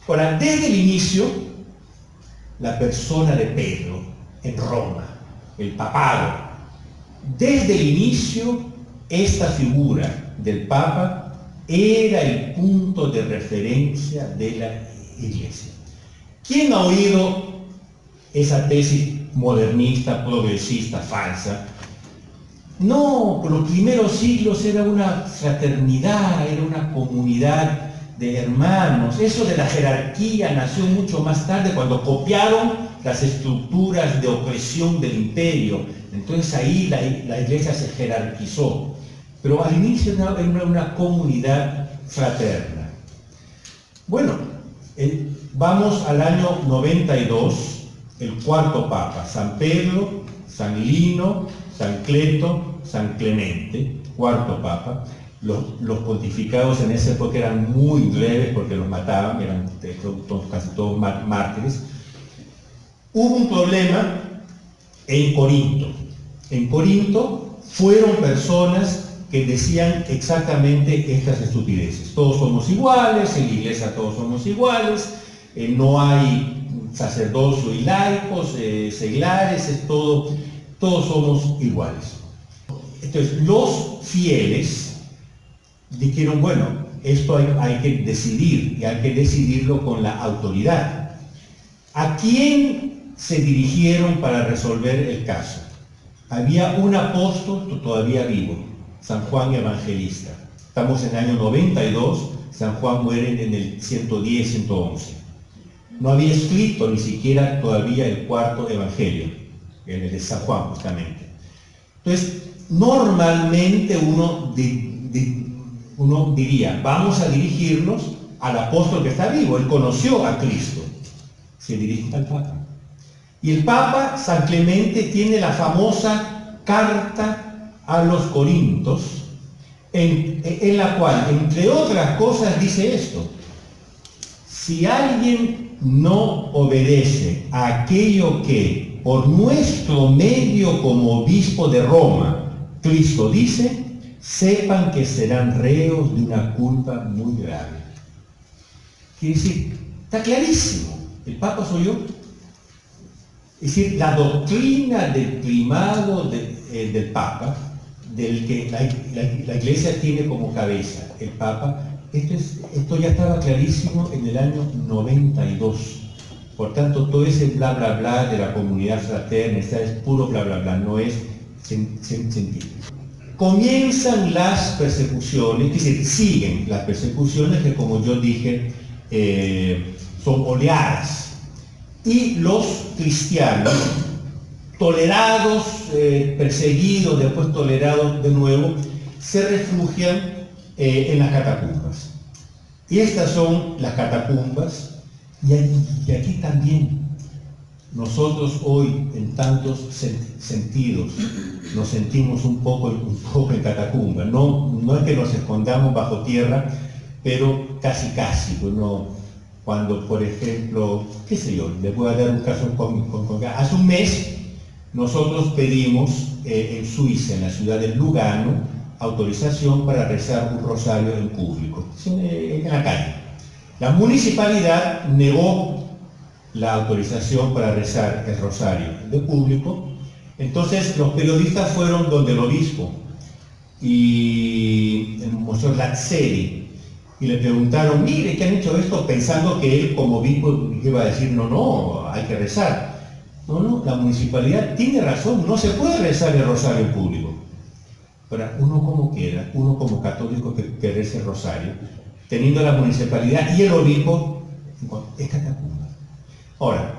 Ahora, desde el inicio, la persona de Pedro en Roma, el papado, desde el inicio, esta figura del Papa era el punto de referencia de la Iglesia. ¿Quién ha oído esa tesis modernista, progresista, falsa? No, por los primeros siglos era una fraternidad, era una comunidad de hermanos. Eso de la jerarquía nació mucho más tarde, cuando copiaron las estructuras de opresión del imperio. Entonces ahí la Iglesia se jerarquizó. Pero al inicio era una comunidad fraterna. Bueno, vamos al año 92, el cuarto Papa, San Pedro, San Lino, San Cleto, San Clemente, cuarto Papa. Los pontificados en esa época eran muy breves porque los mataban, eran casi todos mártires. Hubo un problema en Corinto. En Corinto fueron personas que decían exactamente estas estupideces. Todos somos iguales, en la iglesia todos somos iguales, no hay sacerdocio y laicos, seglares, todos somos iguales. Entonces, los fieles dijeron, bueno, esto hay que decidir, y hay que decidirlo con la autoridad. ¿A quién se dirigieron para resolver el caso? Había un apóstol todavía vivo, San Juan Evangelista. Estamos en el año 92, San Juan muere en el 110, 111. No había escrito ni siquiera todavía el cuarto Evangelio, en el de San Juan justamente. Entonces, normalmente uno diría, vamos a dirigirnos al apóstol que está vivo, él conoció a Cristo. Se dirige al Papa. Y el Papa, San Clemente, tiene la famosa carta a los Corintios, en la cual, entre otras cosas, dice esto: si alguien no obedece a aquello que, por nuestro medio como obispo de Roma, Cristo dice, sepan que serán reos de una culpa muy grave. Quiere decir, está clarísimo, el Papa soy yo. Es decir, la doctrina del primado del Papa, del que la Iglesia tiene como cabeza el Papa, esto ya estaba clarísimo en el año 92. Por tanto, todo ese bla bla bla de la comunidad fraterna es puro bla bla bla, no es científico. Comienzan las persecuciones, es decir, siguen las persecuciones que, como yo dije, son oleadas. Y los cristianos, tolerados, perseguidos, después tolerados de nuevo, se refugian en las catacumbas. Y estas son las catacumbas, y aquí también nosotros hoy en tantos sentidos nos sentimos un poco en catacumba. No es que nos escondamos bajo tierra, pero casi, pues no. Cuando, por ejemplo, qué sé yo, les voy a dar un caso hace un mes nosotros pedimos en Suiza, en la ciudad de Lugano, autorización para rezar un rosario en público, en la calle. La municipalidad negó la autorización para rezar el rosario de público. Entonces los periodistas fueron donde el obispo y el monseñor Lazzeri y le preguntaron, mire, ¿qué han hecho esto? Pensando que él como obispo iba a decir, no, hay que rezar. No, la municipalidad tiene razón, no se puede rezar el rosario en público. Pero uno como quiera, uno como católico que reza el rosario, teniendo la municipalidad y el obispo, es catacumba. Ahora,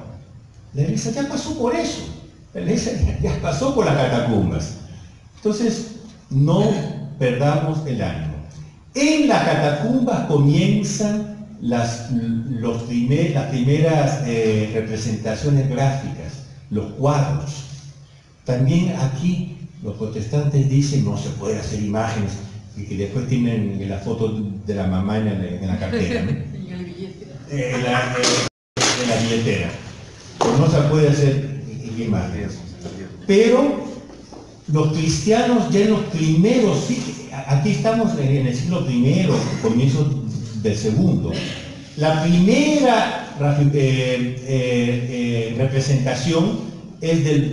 la iglesia ya pasó por eso, la iglesia ya pasó por las catacumbas. Entonces, no perdamos el ánimo. En las catacumbas comienzan las primeras representaciones gráficas, los cuadros. También aquí los protestantes dicen no se puede hacer imágenes y que después tienen la foto de la mamá en la cartera, ¿no? En la billetera. Pues no se puede hacer imágenes. Pero los cristianos ya en los primeros, aquí estamos en el siglo I, comienzo del segundo. La primera representación es del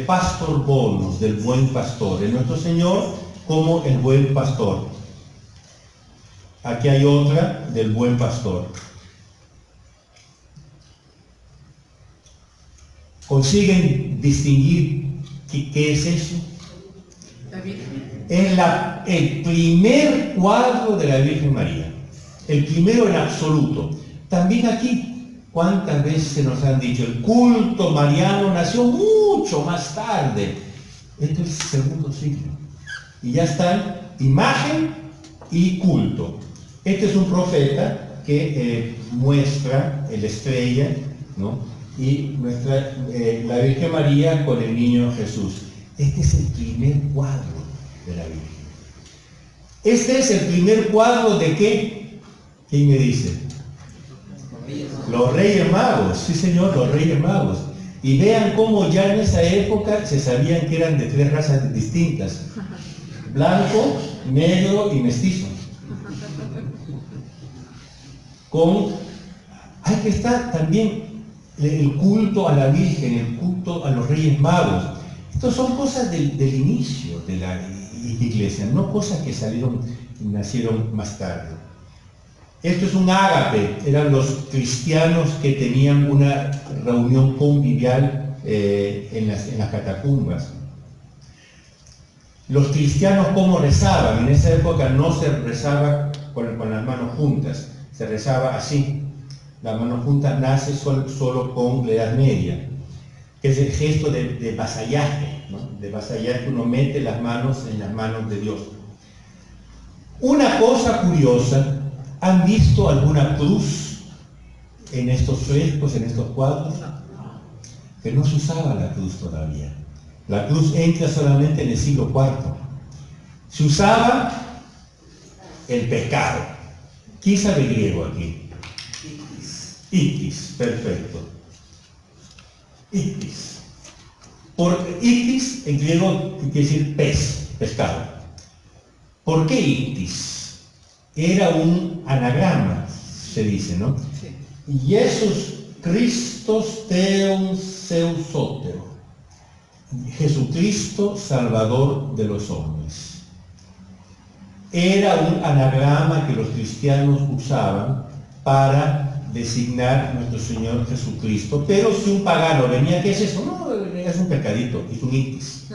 pastor bonus, del buen pastor, de nuestro Señor como el buen pastor. Aquí hay otra del buen pastor. ¿Consiguen distinguir qué es eso? Es el primer cuadro de la Virgen María, el primero en absoluto. También aquí, ¿cuántas veces nos han dicho? El culto mariano nació mucho más tarde. Esto es el segundo siglo. Y ya están imagen y culto. Este es un profeta que muestra la estrella, ¿no? Y muestra la Virgen María con el niño Jesús. Este es el primer cuadro de la Virgen. Este es el primer cuadro de ¿qué? ¿Quién me dice? Los Reyes Magos, sí señor, los Reyes Magos. Y vean cómo ya en esa época se sabían que eran de 3 razas distintas: blanco, negro y mestizo. Hay que estar también el culto a la Virgen, el culto a los Reyes Magos. Estas son cosas del inicio de la iglesia, no cosas que nacieron más tarde. Esto es un ágape, eran los cristianos que tenían una reunión convivial en las catacumbas. Los cristianos, ¿cómo rezaban? En esa época no se rezaba con las manos juntas, se rezaba así. La mano junta nace solo con la Edad Media, que es el gesto de vasallaje, ¿no? De vasallaje, uno mete las manos en las manos de Dios. Una cosa curiosa, ¿han visto alguna cruz en estos frescos, en estos cuadros? Que no se usaba la cruz todavía. La cruz entra solamente en el siglo IV. Se usaba el pecado. ¿Quién sabe griego aquí? Ictis, perfecto. Ictis. Ictis en griego quiere decir pez, pescado. ¿Por qué ictis? Era un anagrama, se dice, ¿no? Sí. Jesús Christos Theon Seusotero. Jesucristo, Salvador de los hombres. Era un anagrama que los cristianos usaban para designar a nuestro Señor Jesucristo, pero si un pagano venía, ¿qué es eso? No, es un pecadito, es un ictis,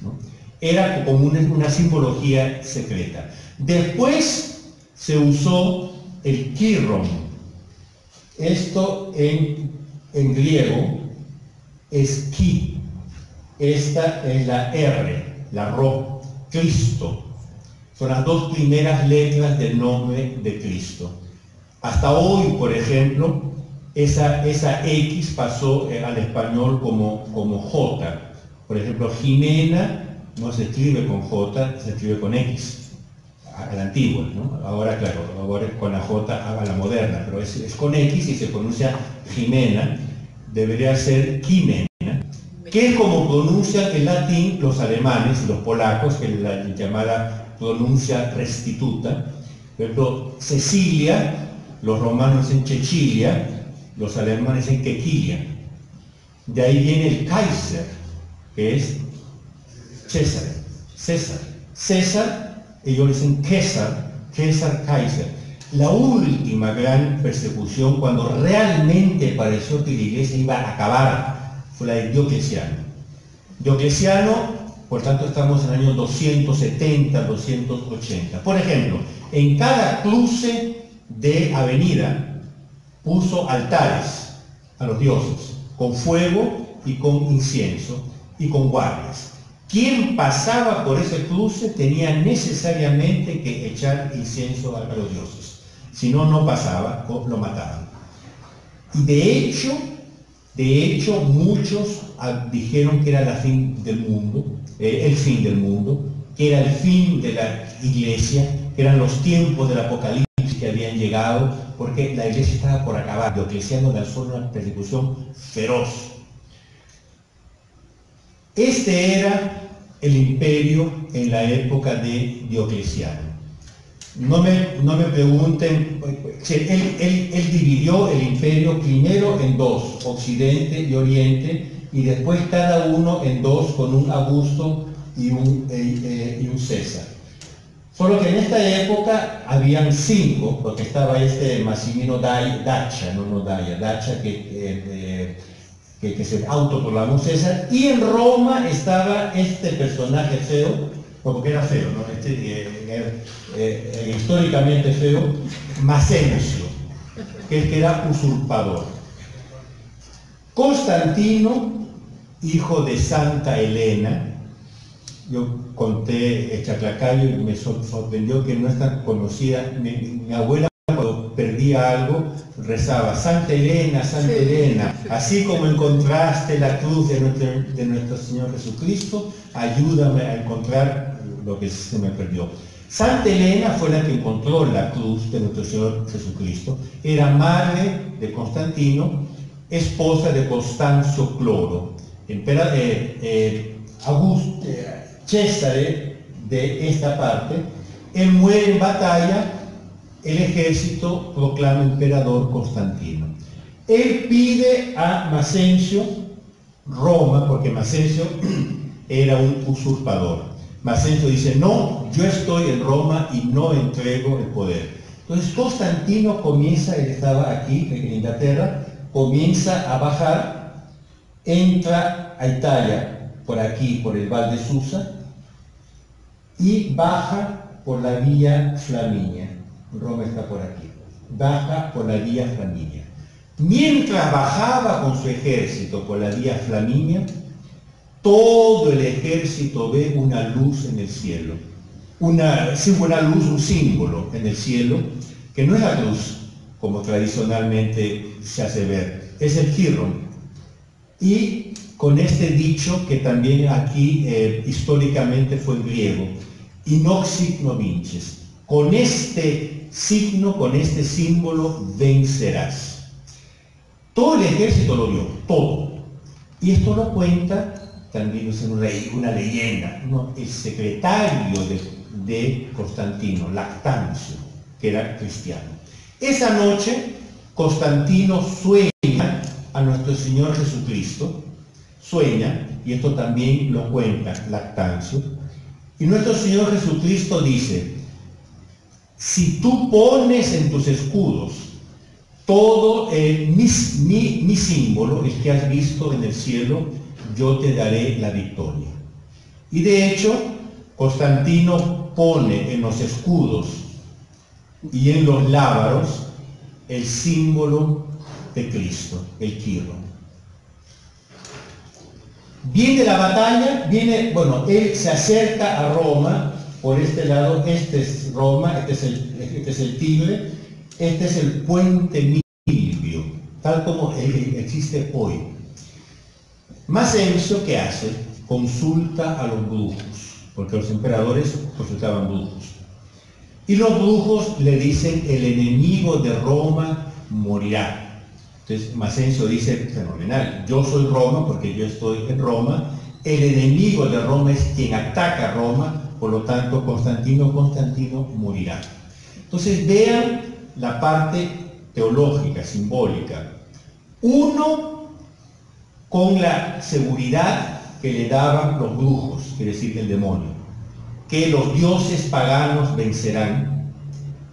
¿no? Era como una simbología secreta. Después se usó el kirron. Esto en griego es ki. Esta es la R, la Ro, Cristo. Son las 2 primeras letras del nombre de Cristo. Hasta hoy, por ejemplo, esa X pasó al español como J. Por ejemplo, Jimena no se escribe con J, se escribe con X. a la antigua, ¿no? Ahora, claro, ahora es con la J a la moderna, pero es con X y se pronuncia Jimena, debería ser Quimena, que es como pronuncian en latín los alemanes y los polacos, que es la llamada pronuncia restituta. Por ejemplo, Cecilia, los romanos en Cecilia, los alemanes en Quequilia. De ahí viene el Kaiser, que es César, César. César, ellos dicen César, César, Kaiser. La última gran persecución, cuando realmente pareció que la iglesia iba a acabar, fue la de Diocleciano. Diocleciano, por tanto, estamos en el año 270, 280. Por ejemplo, en cada cruce de avenida puso altares a los dioses, con fuego y con incienso y con guardias. Quien pasaba por ese cruce tenía necesariamente que echar incienso a los dioses. Si no, no pasaba o lo mataban. Y de hecho, muchos dijeron que era el fin del mundo, que era el fin de la iglesia, que eran los tiempos del apocalipsis que habían llegado, porque la iglesia estaba por acabar. Diocleciano lanzó una persecución feroz. Este era el imperio en la época de Diocleciano. No me pregunten, él dividió el imperio primero en dos, Occidente y Oriente, y después cada uno en dos con un Augusto y un César. Solo que en esta época habían 5, porque estaba Massimino Dacia, Dacia que se autoproclamó César, y en Roma estaba este personaje feo, porque era feo, ¿no? Históricamente feo, Masencio, que era usurpador. Constantino, hijo de Santa Helena, yo conté Chaclacayo y me sorprendió que no es tan conocida. Mi abuela, cuando perdía algo, rezaba Santa Helena, Santa Helena, así como encontraste la cruz de nuestro Señor Jesucristo, ayúdame a encontrar lo que se me perdió. Santa Helena fue la que encontró la cruz de nuestro Señor Jesucristo, era madre de Constantino, esposa de Constancio Cloro, César de esta parte. Él muere en batalla, el ejército proclama emperador Constantino. Él pide a Masencio Roma, porque Masencio era un usurpador. Masencio dice, no, yo estoy en Roma y no entrego el poder. Entonces Constantino comienza, él estaba aquí en Inglaterra, comienza a bajar, entra a Italia, por aquí, por el Val de Susa, y baja por la vía Flaminia. Roma está por aquí. Baja por la vía Flaminia. Mientras bajaba con su ejército por la vía Flaminia, todo el ejército ve una luz en el cielo. Una luz, un símbolo en el cielo, que no es la cruz, como tradicionalmente se hace ver, es el Quirón. Y con este dicho que también aquí históricamente fue en griego, inoxit novinces, con este signo, con este símbolo vencerás. Todo el ejército lo vio, todo. Y esto lo cuenta, también es una leyenda, ¿no? El secretario de Constantino, Lactancio, que era cristiano. Esa noche Constantino sueña a nuestro Señor Jesucristo, sueña, y esto también lo cuenta Lactancio, y nuestro Señor Jesucristo dice, si tú pones en tus escudos todo mi símbolo, el que has visto en el cielo, yo te daré la victoria. Y de hecho, Constantino pone en los escudos y en los lábaros el símbolo de Cristo, el Quirón. Viene la batalla, él se acerca a Roma, por este lado, este es Roma, este es el Tigre, este es el puente Milvio, tal como existe hoy. Masencio, ¿qué hace? Consulta a los brujos, porque los emperadores consultaban brujos. Y los brujos le dicen, el enemigo de Roma morirá. Entonces Masencio dice, fenomenal, yo soy Roma porque yo estoy en Roma, el enemigo de Roma es quien ataca a Roma, por lo tanto Constantino morirá. Entonces vean la parte teológica, simbólica. Uno, con la seguridad que le daban los brujos, quiere decir el demonio, que los dioses paganos vencerán.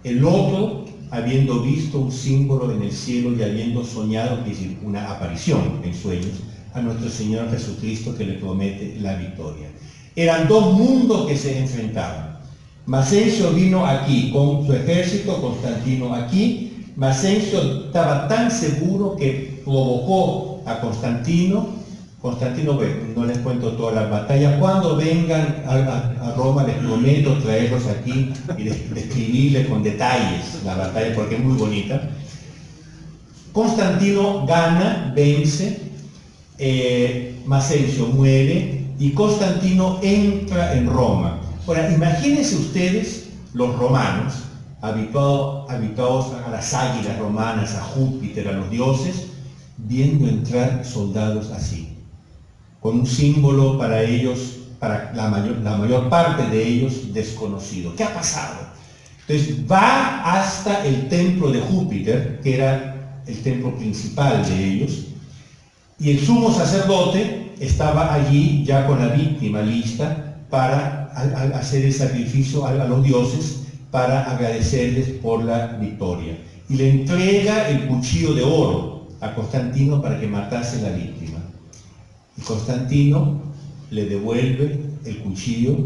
El otro, habiendo visto un símbolo en el cielo y habiendo soñado, es decir, una aparición en sueños, a nuestro Señor Jesucristo que le promete la victoria. Eran dos mundos que se enfrentaban. Masencio vino aquí con su ejército, Constantino aquí. Masencio estaba tan seguro que provocó a Constantino. Constantino, no les cuento todas las batallas. Cuando vengan a Roma les prometo traerlos aquí y describirles con detalles la batalla porque es muy bonita. Constantino gana, vence, Masencio muere y Constantino entra en Roma. Ahora, imagínense ustedes los romanos, habituados a las águilas romanas, a Júpiter, a los dioses, viendo entrar soldados así, con un símbolo para ellos, para la mayor parte de ellos, desconocido. ¿Qué ha pasado? Entonces va hasta el templo de Júpiter, que era el templo principal de ellos, y el sumo sacerdote estaba allí ya con la víctima lista para hacer el sacrificio a los dioses para agradecerles por la victoria. Y le entrega el cuchillo de oro a Constantino para que matase la víctima. Y Constantino le devuelve el cuchillo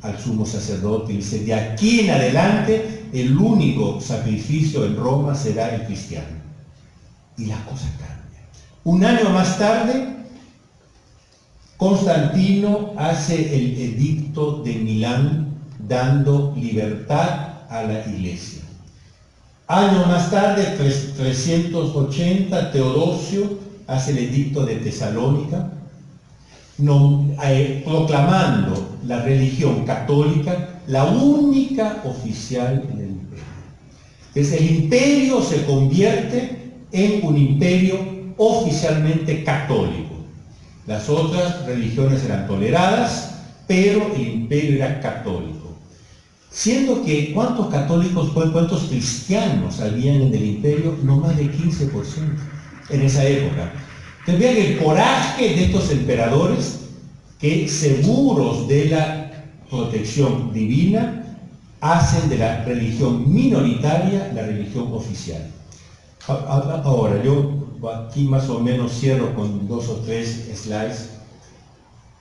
al sumo sacerdote y dice, de aquí en adelante el único sacrificio en Roma será el cristiano. Y las cosas cambian. Un año más tarde, Constantino hace el edicto de Milán dando libertad a la iglesia. Años más tarde, 380, Teodosio hace el edicto de Tesalónica, proclamando la religión católica la única oficial en el imperio. Entonces el imperio se convierte en un imperio oficialmente católico. Las otras religiones eran toleradas, pero el imperio era católico. Siendo que, ¿cuántos católicos, cuántos cristianos habían en el imperio? No más del 15% en esa época. Entonces vean el coraje de estos emperadores que, seguros de la protección divina, hacen de la religión minoritaria la religión oficial. Ahora, yo aquí más o menos cierro con 2 o 3 slides.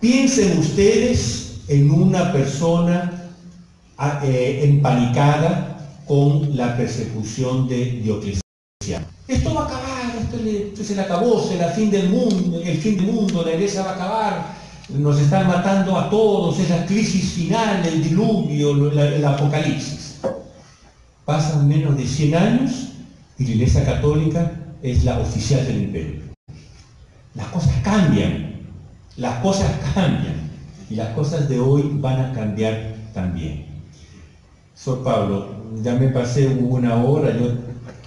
Piensen ustedes en una persona empanicada con la persecución de Diocleciano. Esto va a acabar, esto se le acabó, será el fin del mundo, la iglesia va a acabar, nos están matando a todos, es la crisis final, el diluvio, el apocalipsis. Pasan menos de 100 años y la iglesia católica es la oficial del imperio. Las cosas cambian y las cosas de hoy van a cambiar también. Sor Pablo, ya me pasé 1 hora, yo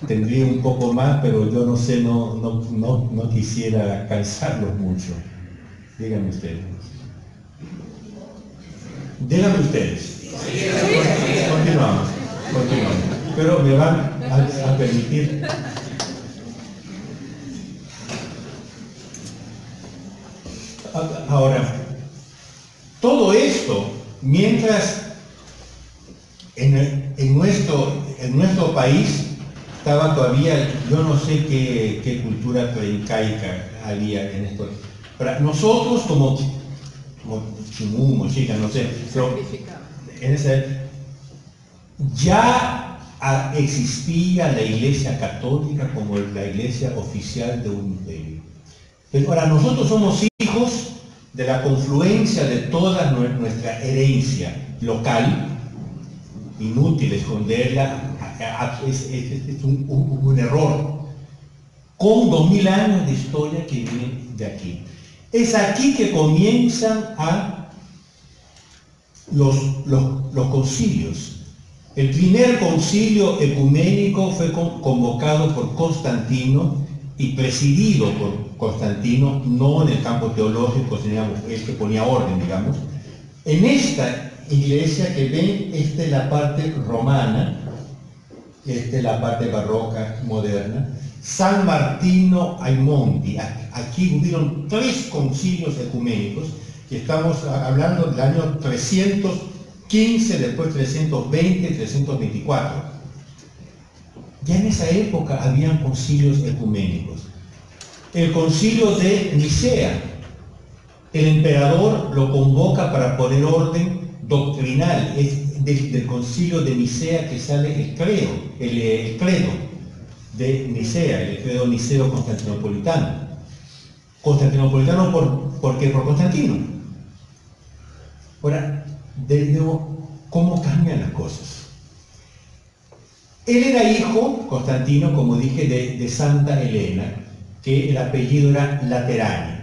tendría un poco más, pero yo no sé, no quisiera cansarlos mucho. Díganme ustedes. Continuamos. Pero me van a permitir. Ahora, todo esto, mientras en nuestro país estaba todavía, yo no sé qué cultura preincaica había en esto. Pero nosotros como chimú, mochica, no sé, pero en ya existía la iglesia católica como la iglesia oficial de un imperio. Pero ahora nosotros somos hijos de la confluencia de toda nuestra herencia local, inútil esconderla, es un error, con 2000 años de historia que vienen de aquí. Es aquí que comienzan los concilios. El primer concilio ecuménico fue convocado por Constantino y presidido por Constantino, no en el campo teológico, sino el que ponía orden, digamos. En esta iglesia que ven, esta es la parte romana, esta es la parte barroca moderna, San Martino ai Monti. Aquí hubieron 3 concilios ecuménicos, y estamos hablando del año 315, después 320, 324. Ya en esa época habían concilios ecuménicos. El concilio de Nicea, el emperador lo convoca para poner orden doctrinal. Es del concilio de Nicea que sale el credo de Nicea, el credo niceo constantinopolitano. Constantinopolitano ¿por qué? Por Constantino. Ahora, de nuevo, ¿cómo cambian las cosas? Él era hijo, Constantino, como dije, de Santa Elena, que el apellido era Laterani.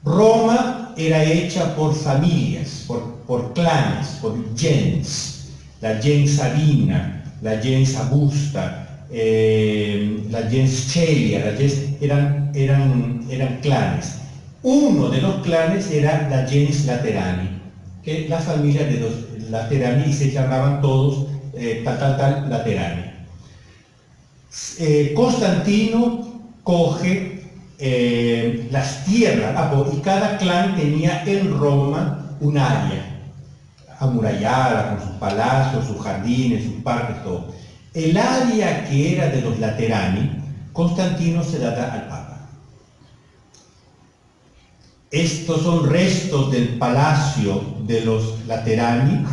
Roma era hecha por familias, por clanes, por gens, la gens Sabina, la gens Augusta, la gens Celia, eran clanes. Uno de los clanes era la gens Laterani, que la familia de los Laterani, y se llamaban todos tal Laterani. Constantino coge las tierras, y cada clan tenía en Roma un área amurallada, con sus palacios, sus jardines, sus parques, todo. El área que era de los Laterani, Constantino se la da al Papa. Estos son restos del palacio de los Laterani,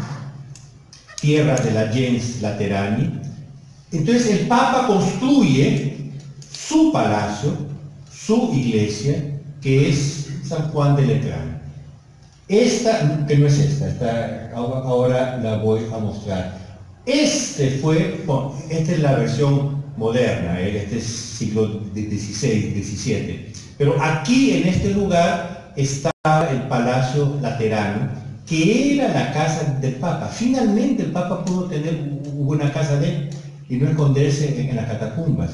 tierras de la gens Laterani. Entonces el Papa construye su palacio, su iglesia, que es San Juan de Letrán. Esta, que no es esta, ahora la voy a mostrar. Esta es la versión moderna, este es siglo XVI, XVII. Pero aquí, en este lugar, está el Palacio Laterano, que era la casa del Papa. Finalmente el Papa pudo tener una casa de él y no esconderse en las catacumbas.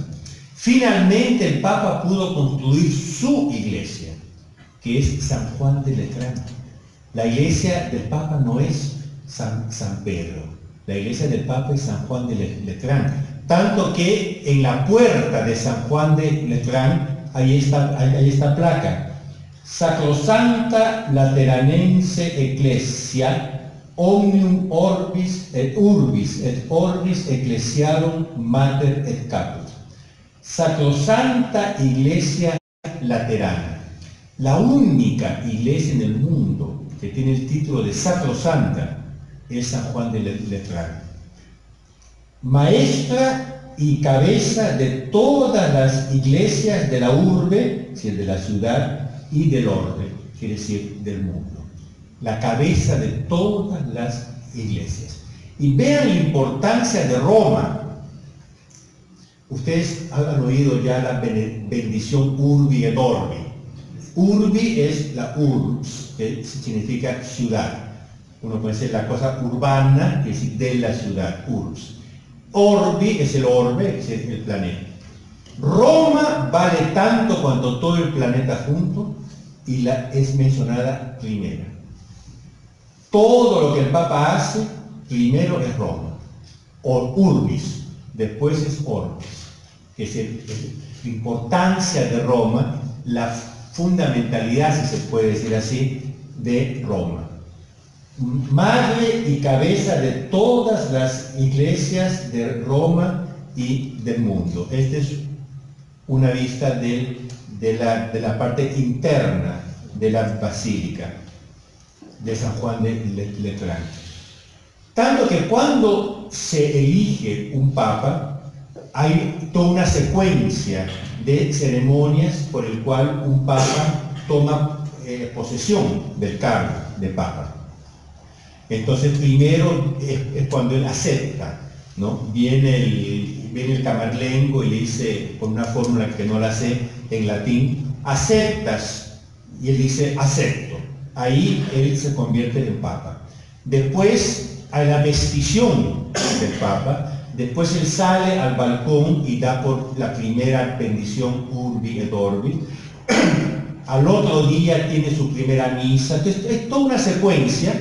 Finalmente el Papa pudo construir su iglesia, que es San Juan de Letrán. La iglesia del Papa no es San Pedro, la iglesia del Papa es San Juan de Letrán. Tanto que en la puerta de San Juan de Letrán, ahí está placa: Sacrosanta Lateranense Ecclesia, omnium orbis et orbis ecclesiarum mater et caput. Sacrosanta Iglesia Laterana, la única iglesia en el mundo que tiene el título de sacrosanta, es San Juan de Letrán. Maestra y cabeza de todas las iglesias de la urbe, es decir, de la ciudad, y del orbe, quiere decir del mundo. La cabeza de todas las iglesias. Y vean la importancia de Roma. Ustedes han oído ya la bendición urbi et orbi. Urbi es la urbs, que significa ciudad. Uno puede decir la cosa urbana, que es de la ciudad, urbs. Orbi es el orbe, es el planeta. Roma vale tanto cuanto todo el planeta junto y es mencionada primera. Todo lo que el Papa hace, primero es Roma, o urbis, después es orbis. Es la importancia de Roma, la fundamentalidad, si se puede decir así, de Roma. Madre y cabeza de todas las iglesias de Roma y del mundo. Esta es una vista de la parte interna de la basílica de San Juan de Letrán. Tanto que cuando se elige un papa, hay toda una secuencia de ceremonias por el cual un papa toma posesión del cargo de papa. Entonces primero es cuando él acepta, ¿no? Viene el camarlengo y le dice, con una fórmula que no la sé en latín, aceptas, y él dice, acepto. Ahí él se convierte en papa. Después, a la vestición dice el Papa. Después él sale al balcón y da por la primera bendición Urbi et Orbi. Al otro día tiene su primera misa. Entonces, es toda una secuencia.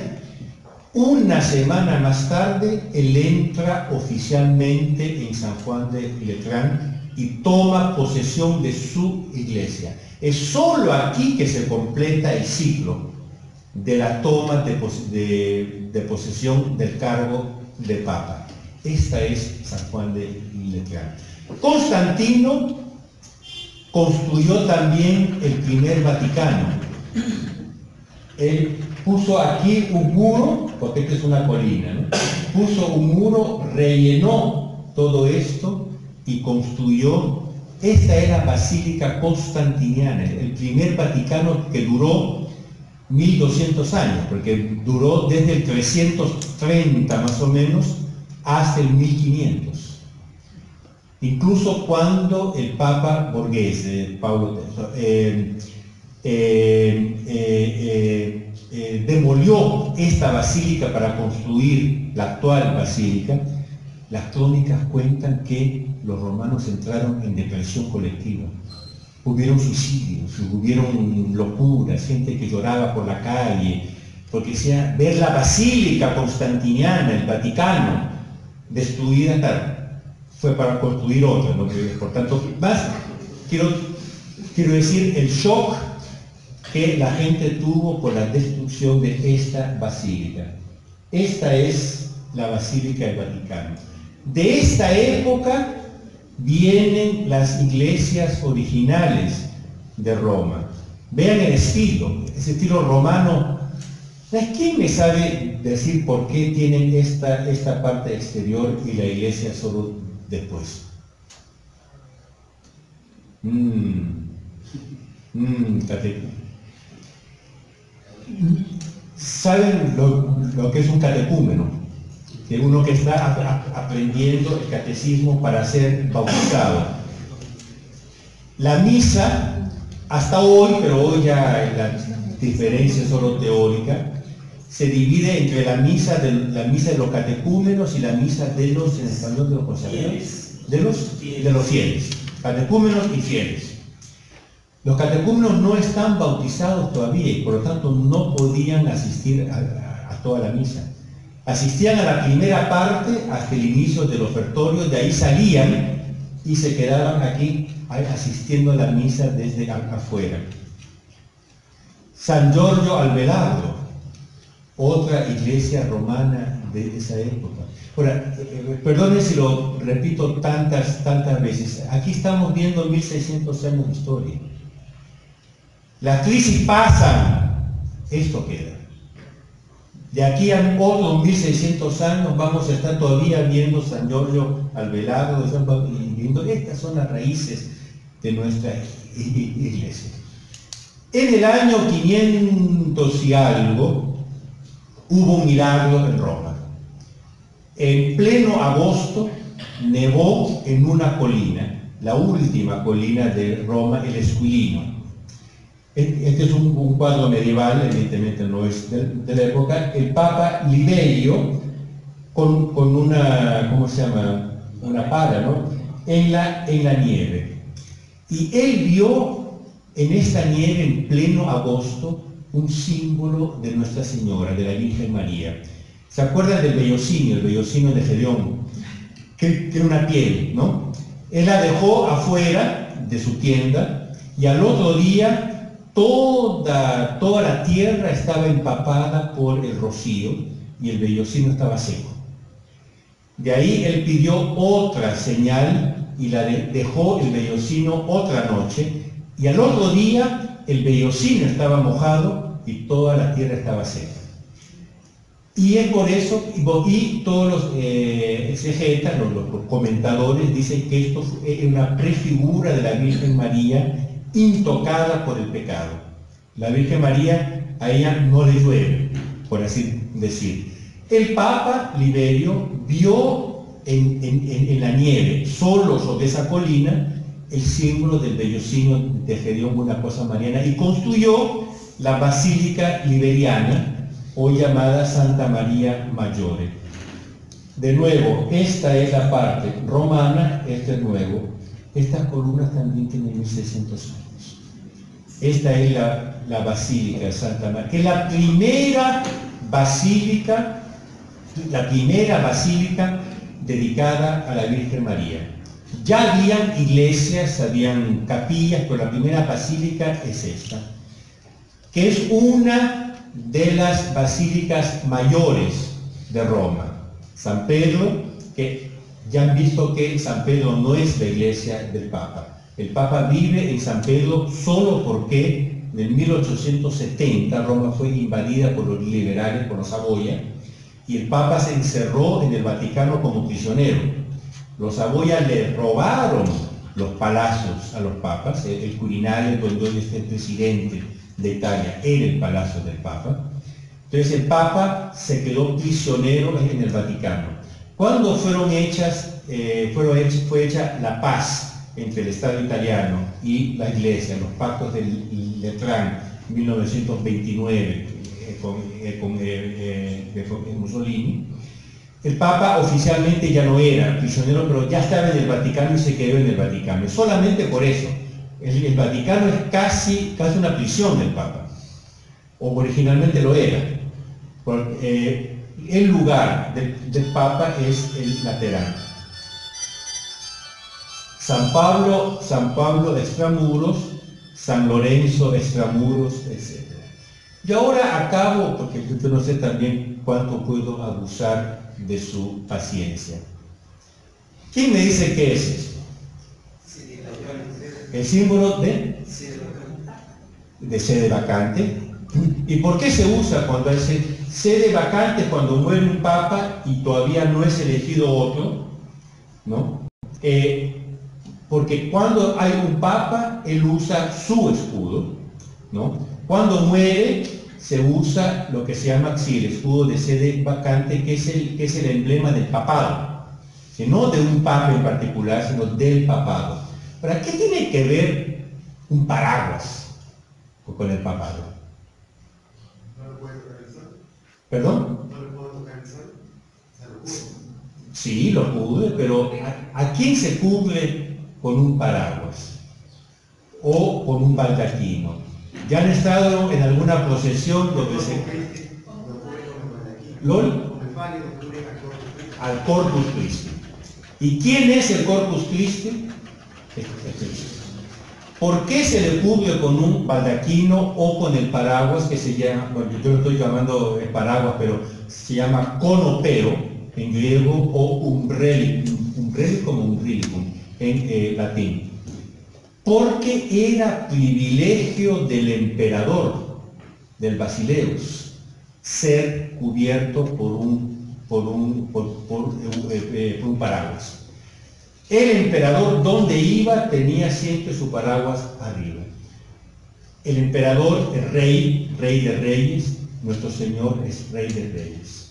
Una semana más tarde, él entra oficialmente en San Juan de Letrán y toma posesión de su iglesia. Es solo aquí que se completa el ciclo de la toma de posesión del cargo de Papa. Esta es San Juan de Letrán. Constantino construyó también el primer Vaticano. Él puso aquí un muro, porque esta es una colina, ¿no? Puso un muro, rellenó todo esto y construyó. Esta era Basílica Constantiniana, el primer Vaticano que duró 1200 años, porque duró desde el 330 más o menos hasta el 1500. Incluso cuando el Papa Borghese, Paulo VI, demolió esta basílica para construir la actual basílica, las crónicas cuentan que los romanos entraron en depresión colectiva. Hubieron suicidios, hubieron locuras, gente que lloraba por la calle, porque decía, ver la basílica constantiniana, el Vaticano, destruida, tal, fue para construir otra, ¿no? Por tanto, más quiero decir el shock que la gente tuvo por la destrucción de esta basílica. Esta es la Basílica del Vaticano. De esta época vienen las iglesias originales de Roma. Vean el estilo, ese estilo romano. ¿Quién me sabe decir por qué tienen esta parte exterior y la iglesia solo después? ¿Saben lo que es un catecúmeno? Que uno que está aprendiendo el catecismo para ser bautizado. La misa, hasta hoy, pero hoy ya la diferencia es solo teórica, se divide entre la misa de los catecúmenos y la misa de los, en español, de los consagrados, de los fieles, catecúmenos y fieles. Los catecúmenos no están bautizados todavía y por lo tanto no podían asistir a toda la misa. Asistían a la primera parte hasta el inicio del ofertorio, de ahí salían y se quedaban aquí asistiendo a la misa desde afuera. San Giorgio Alberardo, otra iglesia romana de esa época. Ahora, perdone si lo repito tantas veces, aquí estamos viendo 1600 años de historia. Las crisis pasan, esto queda. De aquí a otros 1600 años vamos a estar todavía viendo San Giorgio Alberardo y viendo, estas son las raíces de nuestra iglesia. En el año 500 y algo hubo un milagro en Roma. En pleno agosto nevó en una colina, la última colina de Roma, el Esquilino. Este es un cuadro medieval, evidentemente no es de la época. El Papa Liberio, con una, ¿cómo se llama? Una pala, ¿no? En la nieve. Y él vio en esta nieve, en pleno agosto, un símbolo de Nuestra Señora, de la Virgen María. ¿Se acuerdan del vellocinio, el vellocino de Gedeón? Que era una piel, ¿no? Él la dejó afuera de su tienda y al otro día toda la tierra estaba empapada por el rocío y el vellocino estaba seco. De ahí él pidió otra señal y la dejó el vellocino otra noche y al otro día el vellocino estaba mojado y toda la tierra estaba seca. Y es por eso, y todos los exegetas, los comentadores, dicen que esto es una prefigura de la Virgen María intocada por el pecado. La Virgen María, a ella no le llueve, por así decir. El Papa Liberio vio en la nieve, solo sobre esa colina, el símbolo del vellocino de Gedeón, una cosa mariana, y construyó la Basílica Liberiana, hoy llamada Santa María Maggiore. De nuevo, esta es la parte romana, este es nuevo. Estas columnas también tienen 1600 años. Esta es la Basílica de Santa María, que es la primera basílica dedicada a la Virgen María. Ya habían iglesias, habían capillas, pero la primera basílica es esta, que es una de las basílicas mayores de Roma. San Pedro, que ya han visto que San Pedro no es la iglesia del Papa. El Papa vive en San Pedro solo porque en 1870 Roma fue invadida por los liberales, por los Saboya, y el Papa se encerró en el Vaticano como prisionero. Los Saboya le robaron los palacios a los papas. El Quirinale, donde está el presidente de Italia, era el palacio del Papa. Entonces el Papa se quedó prisionero en el Vaticano. Cuando fue hecha la paz entre el Estado italiano y la Iglesia, los pactos del Letrán, 1929, con Mussolini, el Papa oficialmente ya no era prisionero, pero ya estaba en el Vaticano y se quedó en el Vaticano. Solamente por eso. El Vaticano es casi una prisión del Papa, o originalmente lo era. El lugar del Papa es el Laterano. San Pablo extramuros, San Lorenzo extramuros, etc. Y ahora acabo, porque yo no sé también cuánto puedo abusar de su paciencia. ¿Quién me dice qué es esto? El símbolo de sede vacante. ¿Y por qué se usa cuando hay sede vacante? Cuando muere un papa y todavía no es elegido otro, ¿no? Porque cuando hay un papa, él usa su escudo, ¿no? Cuando muere, se usa lo que se llama el escudo de sede vacante, que es el emblema del papado, que no de un papa en particular, sino del papado. ¿Para qué tiene que ver un paraguas con el papado? ¿No lo puede tocar el sol? ¿Perdón? ¿No lo puedo tocar el sol? ¿Se lo pudo? Sí, lo cubre, pero ¿a quién se cubre con un paraguas? O con un baldaquino. ¿Ya han estado en alguna procesión donde se... ¿Lol? Al Corpus Christi. ¿Y quién es el Corpus Christi? Es Cristo. ¿Por qué se le cubre con un baldaquino o con el paraguas que se llama, bueno, yo lo estoy llamando paraguas, pero se llama conopeo en griego o umbrilicum en latín? Porque era privilegio del emperador, del Basileus, ser cubierto por un paraguas. El emperador, donde iba, tenía siempre su paraguas arriba. El emperador es rey de reyes, nuestro Señor es rey de reyes.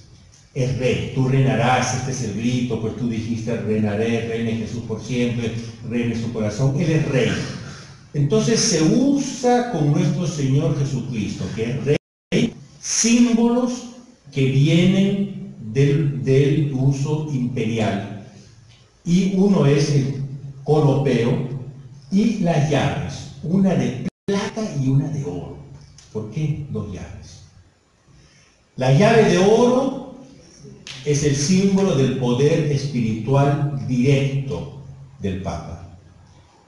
Es rey, tú reinarás, este es el grito, pues tú dijiste reinaré, reine Jesús por siempre, reine su corazón, Él es rey. Entonces se usa con nuestro Señor Jesucristo, que es rey, símbolos que vienen del uso imperial. Y uno es el conopeo y las llaves, una de plata y una de oro. ¿Por qué dos llaves? La llave de oro es el símbolo del poder espiritual directo del Papa.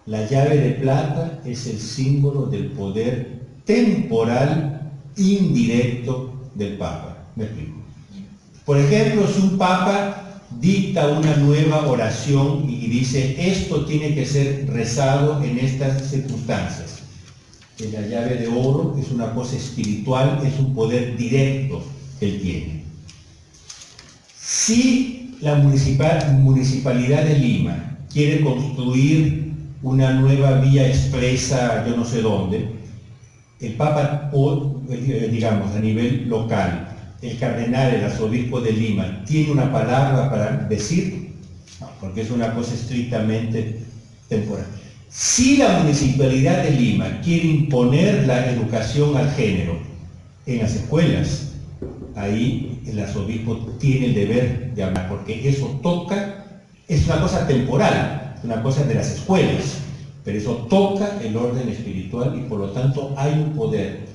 La llave de plata es el símbolo del poder temporal indirecto del Papa. ¿Me explico? Por ejemplo, si un Papa dicta una nueva oración y dice, esto tiene que ser rezado en estas circunstancias. La llave de oro es una cosa espiritual, es un poder directo que él tiene. Si la Municipalidad de Lima quiere construir una nueva vía expresa, yo no sé dónde, el Papa, o digamos a nivel local, el cardenal, el arzobispo de Lima, ¿tiene una palabra para decir? No, porque es una cosa estrictamente temporal. Si la Municipalidad de Lima quiere imponer la educación al género en las escuelas, ahí el arzobispo tiene el deber de hablar, porque eso toca, es una cosa temporal, una cosa de las escuelas, pero eso toca el orden espiritual y por lo tanto hay un poder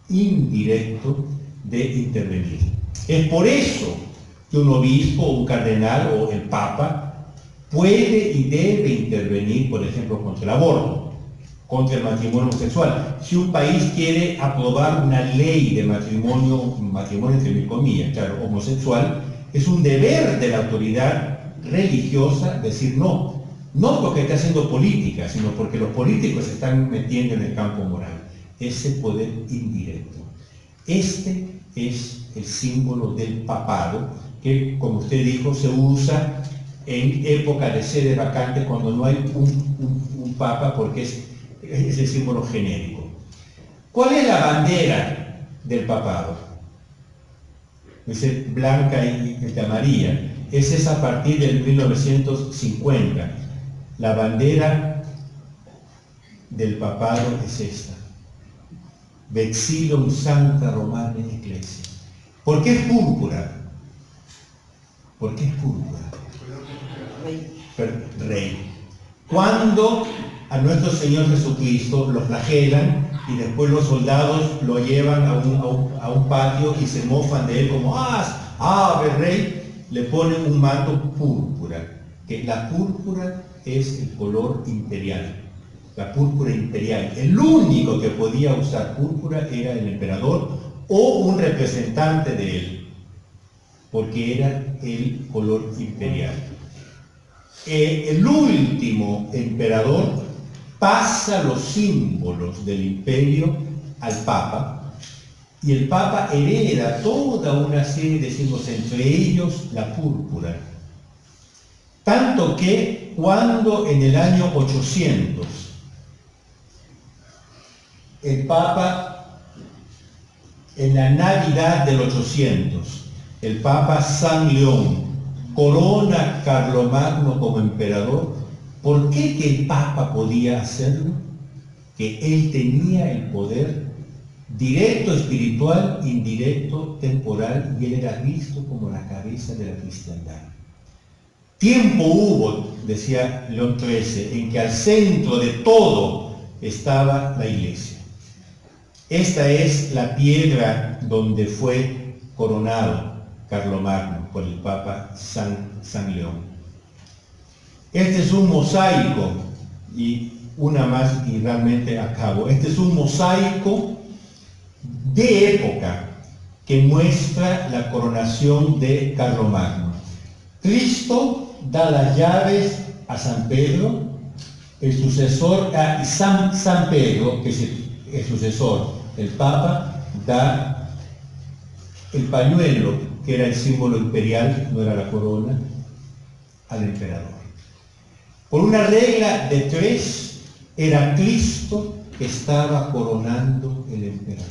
indirecto de intervenir. Es por eso que un obispo, un cardenal o el papa puede y debe intervenir, por ejemplo, contra el aborto, contra el matrimonio homosexual. Si un país quiere aprobar una ley de matrimonio entre comillas, claro, homosexual, es un deber de la autoridad religiosa decir no. No porque esté haciendo política, sino porque los políticos se están metiendo en el campo moral. Ese poder indirecto. Este es el símbolo del papado, que, como usted dijo, se usa en época de sede vacante cuando no hay un papa, porque es el símbolo genérico. ¿Cuál es la bandera del papado? Dice blanca y amarilla. Esa es a partir del 1950. La bandera del papado es esta. Vexillum Sancta Romana Ecclesia. ¿Por qué es púrpura? ¿Por qué es púrpura? Rey. Cuando a nuestro Señor Jesucristo lo flagelan y después los soldados lo llevan a un patio y se mofan de él como ¡ave rey! Le ponen un manto púrpura, que la púrpura es el color imperial, la púrpura imperial. El único que podía usar púrpura era el emperador o un representante de él, porque era el color imperial. El último emperador pasa los símbolos del imperio al Papa, y el Papa hereda toda una serie de símbolos, entre ellos la púrpura. Tanto que cuando en el año 800 el Papa, en la Navidad del 800, el Papa San León corona a Carlomagno como emperador, ¿por qué que el Papa podía hacerlo? Que él tenía el poder directo espiritual, indirecto temporal, y él era visto como la cabeza de la cristiandad. Tiempo hubo, decía León XIII, en que al centro de todo estaba la Iglesia. Esta es la piedra donde fue coronado Carlomagno por el Papa San León. Este es un mosaico, y una más y realmente acabo. Este es un mosaico de época que muestra la coronación de Carlomagno. Cristo da las llaves a San Pedro, el sucesor, a San Pedro, que es el sucesor, el Papa, da el pañuelo, que era el símbolo imperial, no era la corona, al emperador. Por una regla de tres, era Cristo que estaba coronando el emperador.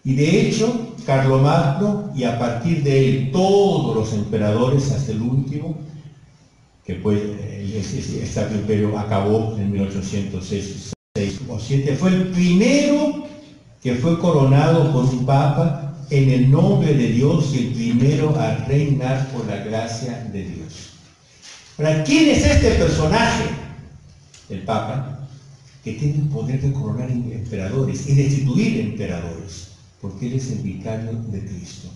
Y de hecho, Carlomagno, y a partir de él todos los emperadores hasta el último, que pues el Sacro Imperio acabó en 1806 o 7, fue el primero que fue coronado por un papa en el nombre de Dios y el primero a reinar por la gracia de Dios. Ahora, ¿quién es este personaje? El Papa, que tiene el poder de coronar emperadores y destituir emperadores, porque él es el vicario de Cristo.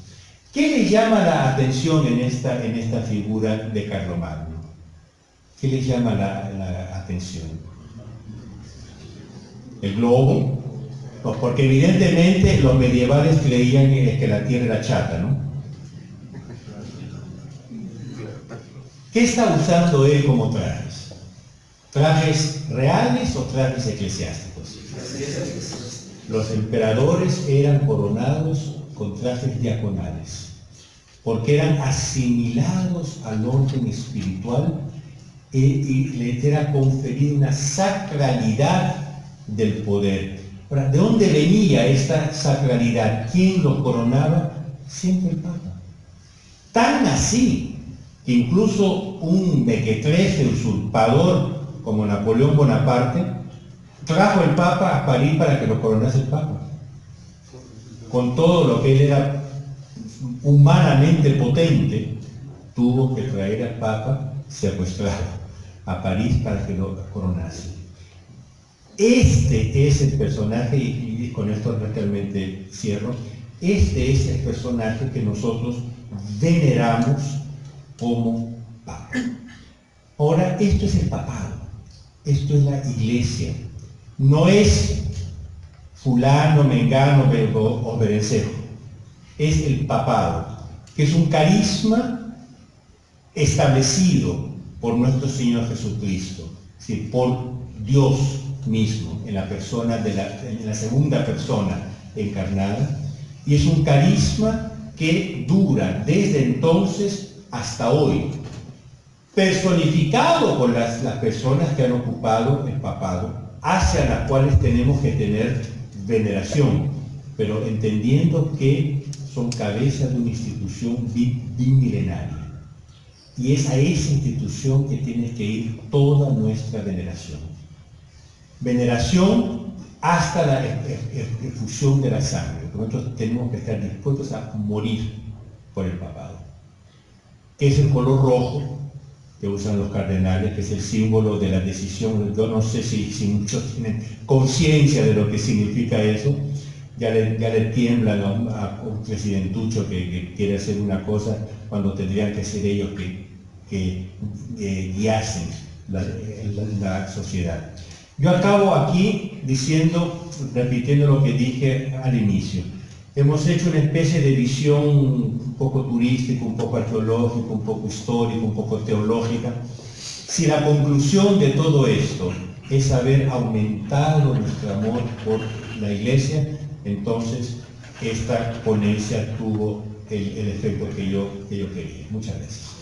¿Qué le llama la atención en esta figura de Carlomagno? ¿Qué le llama la atención? El globo. Pues porque evidentemente los medievales creían que la tierra era chata, ¿no? ¿Qué está usando él como trajes? ¿Trajes reales o trajes eclesiásticos? Los emperadores eran coronados con trajes diaconales, porque eran asimilados al orden espiritual y les era conferida una sacralidad del poder. Ahora, ¿de dónde venía esta sacralidad? ¿Quién los coronaba? Siempre el Papa. Tan así que incluso un mequetrefe usurpador como Napoleón Bonaparte trajo el Papa a París para que lo coronase el Papa. con todo lo que él era humanamente potente, tuvo que traer al Papa secuestrado a París para que lo coronase. Este es el personaje, y con esto realmente cierro, este es el personaje que nosotros veneramos como Papa. Ahora, esto es el papado, esto es la iglesia, no es fulano, mengano o berencejo, es el papado, que es un carisma establecido por nuestro Señor Jesucristo, es decir, por Dios mismo, en la persona en la segunda persona encarnada, y es un carisma que dura desde entonces hasta hoy, personificado por las personas que han ocupado el papado, hacia las cuales tenemos que tener veneración, pero entendiendo que son cabezas de una institución bimilenaria. Y es a esa institución que tiene que ir toda nuestra veneración. Veneración hasta la efusión de la sangre. Nosotros tenemos que estar dispuestos a morir por el papado. Es el color rojo que usan los cardenales, que es el símbolo de la decisión. Yo no sé si muchos tienen conciencia de lo que significa eso. Ya le tiemblan a un presidentucho que quiere hacer una cosa cuando tendrían que ser ellos que guiasen la sociedad. Yo acabo aquí repitiendo lo que dije al inicio. Hemos hecho una especie de visión un poco turística, un poco arqueológica, un poco histórica, un poco teológica. Si la conclusión de todo esto es haber aumentado nuestro amor por la Iglesia, entonces esta ponencia tuvo el efecto que yo quería. Muchas gracias.